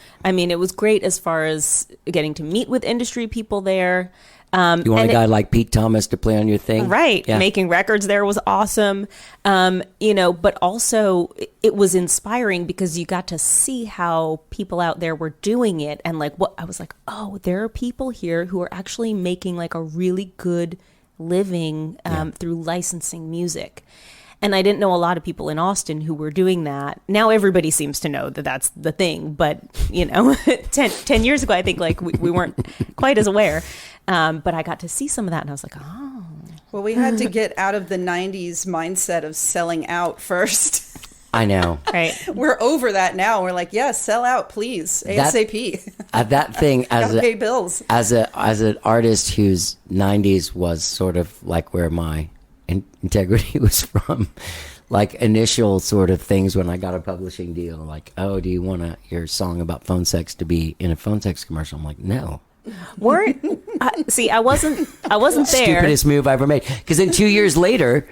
great as far as getting to meet with industry people there. You want and a guy like Pete Thomas to play on your thing, Right. Yeah. Making records there was awesome. You know, but also it was inspiring because you got to see how people out there were doing it. And like I was like, oh, there are people here who are actually making like a really good living through licensing music. And I didn't know a lot of people in Austin who were doing that. Now everybody seems to know that that's the thing. But, you know, 10 years ago, I think like we weren't quite as aware. But I got to see some of that and I was like, oh. Well, we had to get out of the 90s mindset of selling out first. I know. Right. We're over that now. We're like, yes, sell out, please. ASAP. That thing as Gotta pay bills. as an artist whose 90s was sort of like where my integrity was from. like initial sort of things when I got a publishing deal. Like, oh, do you want your song about phone sex to be in a phone sex commercial? I'm like, no. Weren't see? I wasn't there. Stupidest move I ever made. Because then 2 years later,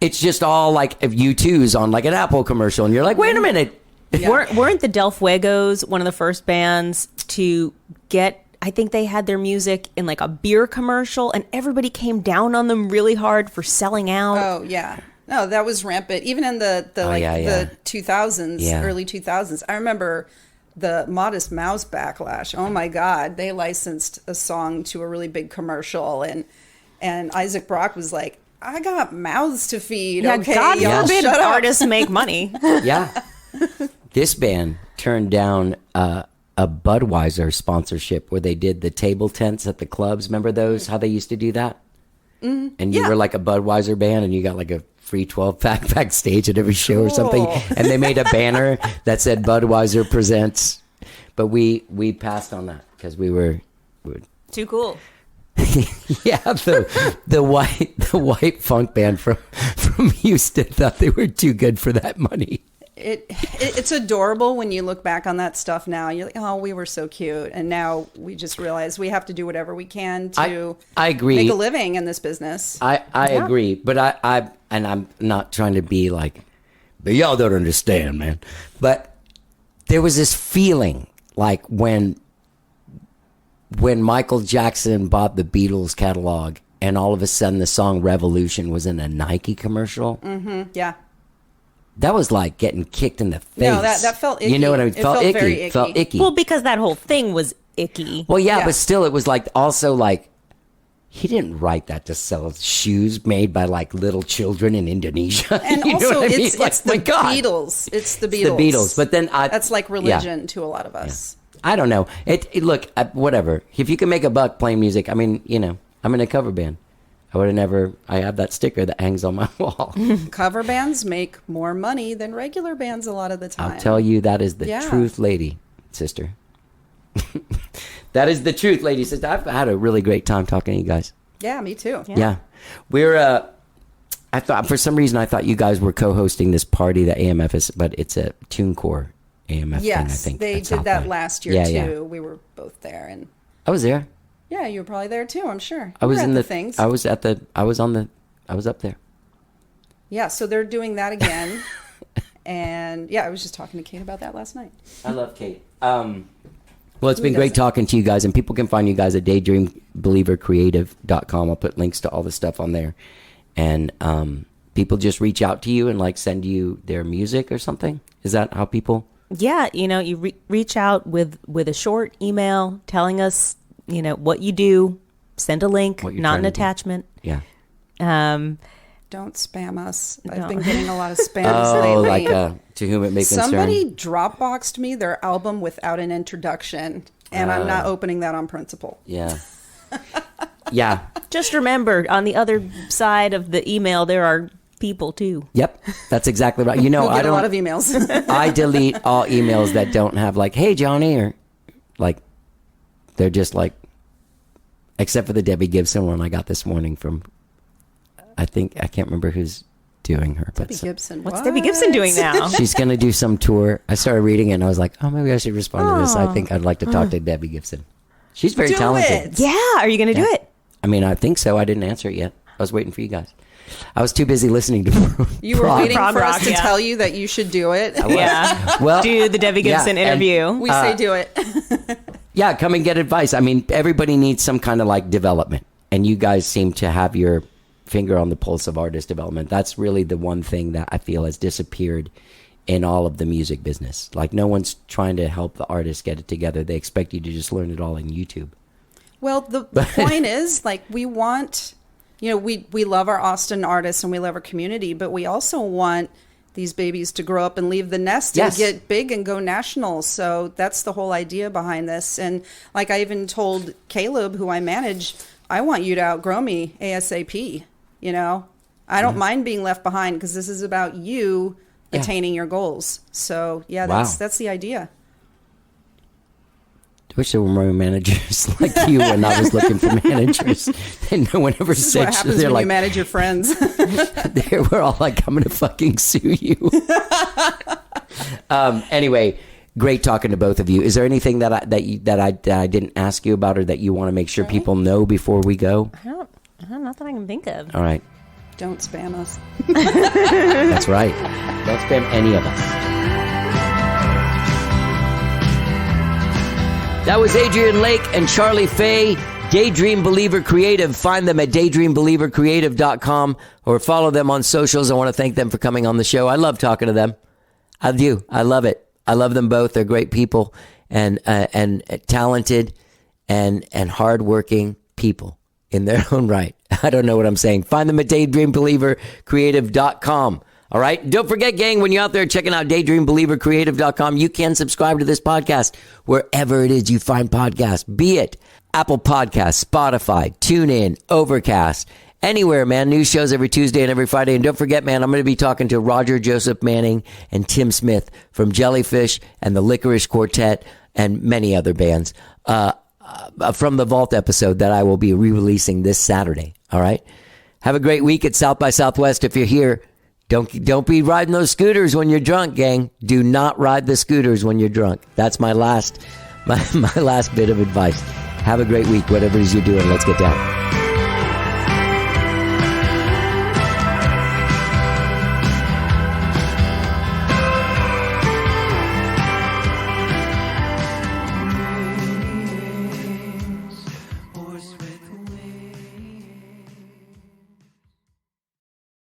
it's just all like U2's on like an Apple commercial, and you're like, wait a minute. Yeah. Weren't the Del Fuegos one of the first bands to get? I think they had their music in like a beer commercial, and everybody came down on them really hard for selling out. Oh yeah, no, that was rampant. Even in the 2000s, early 2000s. I remember the Modest Mouse backlash. Oh my God, they licensed a song to a really big commercial, and Isaac Brock was like, "I got mouths to feed." Yeah, okay, God y'all forbid shut up. artists make money. Yeah. This band turned down a Budweiser sponsorship where they did the table tents at the clubs. Remember those? How they used to do that? Mm-hmm. And you were like a Budweiser band, and you got like a free 12-pack backstage at every show or something. And they made a banner that said Budweiser presents. But we passed on that because we were Too cool. yeah, the white funk band from Houston thought they were too good for that money. It's adorable when you look back on that stuff now. You're like, oh, we were so cute, and now we just realize we have to do whatever we can to I agree. make a living in this business. I agree, but I'm not trying to be like, but y'all don't understand, man. But there was this feeling like when Michael Jackson bought the Beatles catalog, and all of a sudden the song "Revolution" was in a Nike commercial. Mm-hmm. Yeah. That was like getting kicked in the face. No, that felt icky. You know what I mean? It felt icky. very icky. Felt icky. Well, because that whole thing was icky. Well, yeah, Yeah. but still, it was like also like he didn't write that to sell shoes made by like little children in Indonesia. And You know also, what I mean? it's Like, the my God. Beatles. It's the Beatles. The Beatles. But then that's like religion to a lot of us. I don't know. Look, whatever. If you can make a buck playing music, I mean, you know, I'm in a cover band. I would have never. I have that sticker that hangs on my wall. Cover bands make more money than regular bands a lot of the time. I'll tell you, that is the truth, lady, sister. That is the truth, lady, sister. I've had a really great time talking to you guys. Yeah, me too. Yeah. We're. I thought for some reason I thought you guys were co-hosting this party that AMF is, but it's a TuneCore AMF thing. I Yes, think they at did South that by. last year Yeah, too. yeah. We were both there, and I was there. yeah, you were probably there too. I'm sure. I was You were in at the things. I was up there. Yeah, so they're doing that again, and yeah, I was just talking to Kate about that last night. I love Kate. Well, it's been Who great doesn't? talking to you guys, and people can find you guys at daydreambelievercreative.com. I'll put links to all the stuff on there, and people just reach out to you and like send you their music or something. Is that how people? Yeah, you know, you reach out with a short email telling us, you know, what you do. Send a link, What you're not an trying to do. attachment. Yeah. Don't spam us. I've No. been getting a lot of spams Oh, lately. like to whom it may concern. Somebody Dropboxed me their album without an introduction, and I'm not opening that on principle. Yeah. Yeah. Just remember, on the other side of the email, there are people too. Yep. That's exactly right. You know, You'll I get a don't. lot of emails. I delete all emails that don't have like, "Hey Johnny," or like they're just like, except for the Debbie Gibson one I got this morning from. I can't remember who's doing her, but Debbie Gibson. What's what? Debbie Gibson doing now? she's going to do some tour. I started reading it and I was like, oh, maybe I should respond to this. I think I'd like to talk to Debbie Gibson. She's very Do talented. it. Yeah, are you going to do it? I mean, I think so. I didn't answer it yet. I was waiting for you guys. I was too busy listening to You were prog. waiting Prog for rock, us to yeah. tell you that you should do it. Yeah. Well, Do the Debbie yeah, Gibson and- interview. We say do it. Yeah, come and get advice. I mean, everybody needs some kind of like development. And you guys seem to have your finger on the pulse of artist development. That's really the one thing that I feel has disappeared in all of the music business. Like no one's trying to help the artists get it together. They expect you to just learn it all in YouTube. Well, the point is, like, we want, you know, we love our Austin artists and we love our community, but we also want these babies to grow up and leave the nest Yes. and get big and go national. So that's the whole idea behind this. And like I even told Caleb, who I manage, I want you to outgrow me ASAP. You know, I don't mind being left behind because this is about you attaining your goals. So yeah, Wow. that's the idea. wish there were more managers like you when I was looking for managers. And no one ever This is said what happens they're when like, you manage your friends. they were all like, I'm going to fucking sue you. Anyway, great talking to both of you. Is there anything that I didn't ask you about or that you want to make sure people know before we go? Not that I can think of. All right. Don't spam us. That's right. Don't spam any of us. That was Adrienne Lake and Charlie Faye, Daydream Believer Creative. Find them at daydreambelievercreative.com or follow them on socials. I want to thank them for coming on the show. I love talking to them. I do. I love it. I love them both. They're great people and talented and hardworking people in their own right. I don't know what I'm saying. Find them at daydreambelievercreative.com. All right. Don't forget, gang, when you're out there checking out daydreambelievercreative.com, you can subscribe to this podcast wherever it is you find podcasts, be it Apple Podcasts, Spotify, TuneIn, Overcast, anywhere, man. New shows every Tuesday and every Friday. And don't forget, man, I'm going to be talking to Roger Joseph Manning and Tim Smith from Jellyfish and the Licorice Quartet and many other bands from the Vault episode that I will be re-releasing this Saturday. All right. Have a great week at South by Southwest. If you're here, don't be riding those scooters when you're drunk, gang. Do not ride the scooters when you're drunk. That's my last bit of advice. Have a great week, whatever it is you're doing. Let's get down.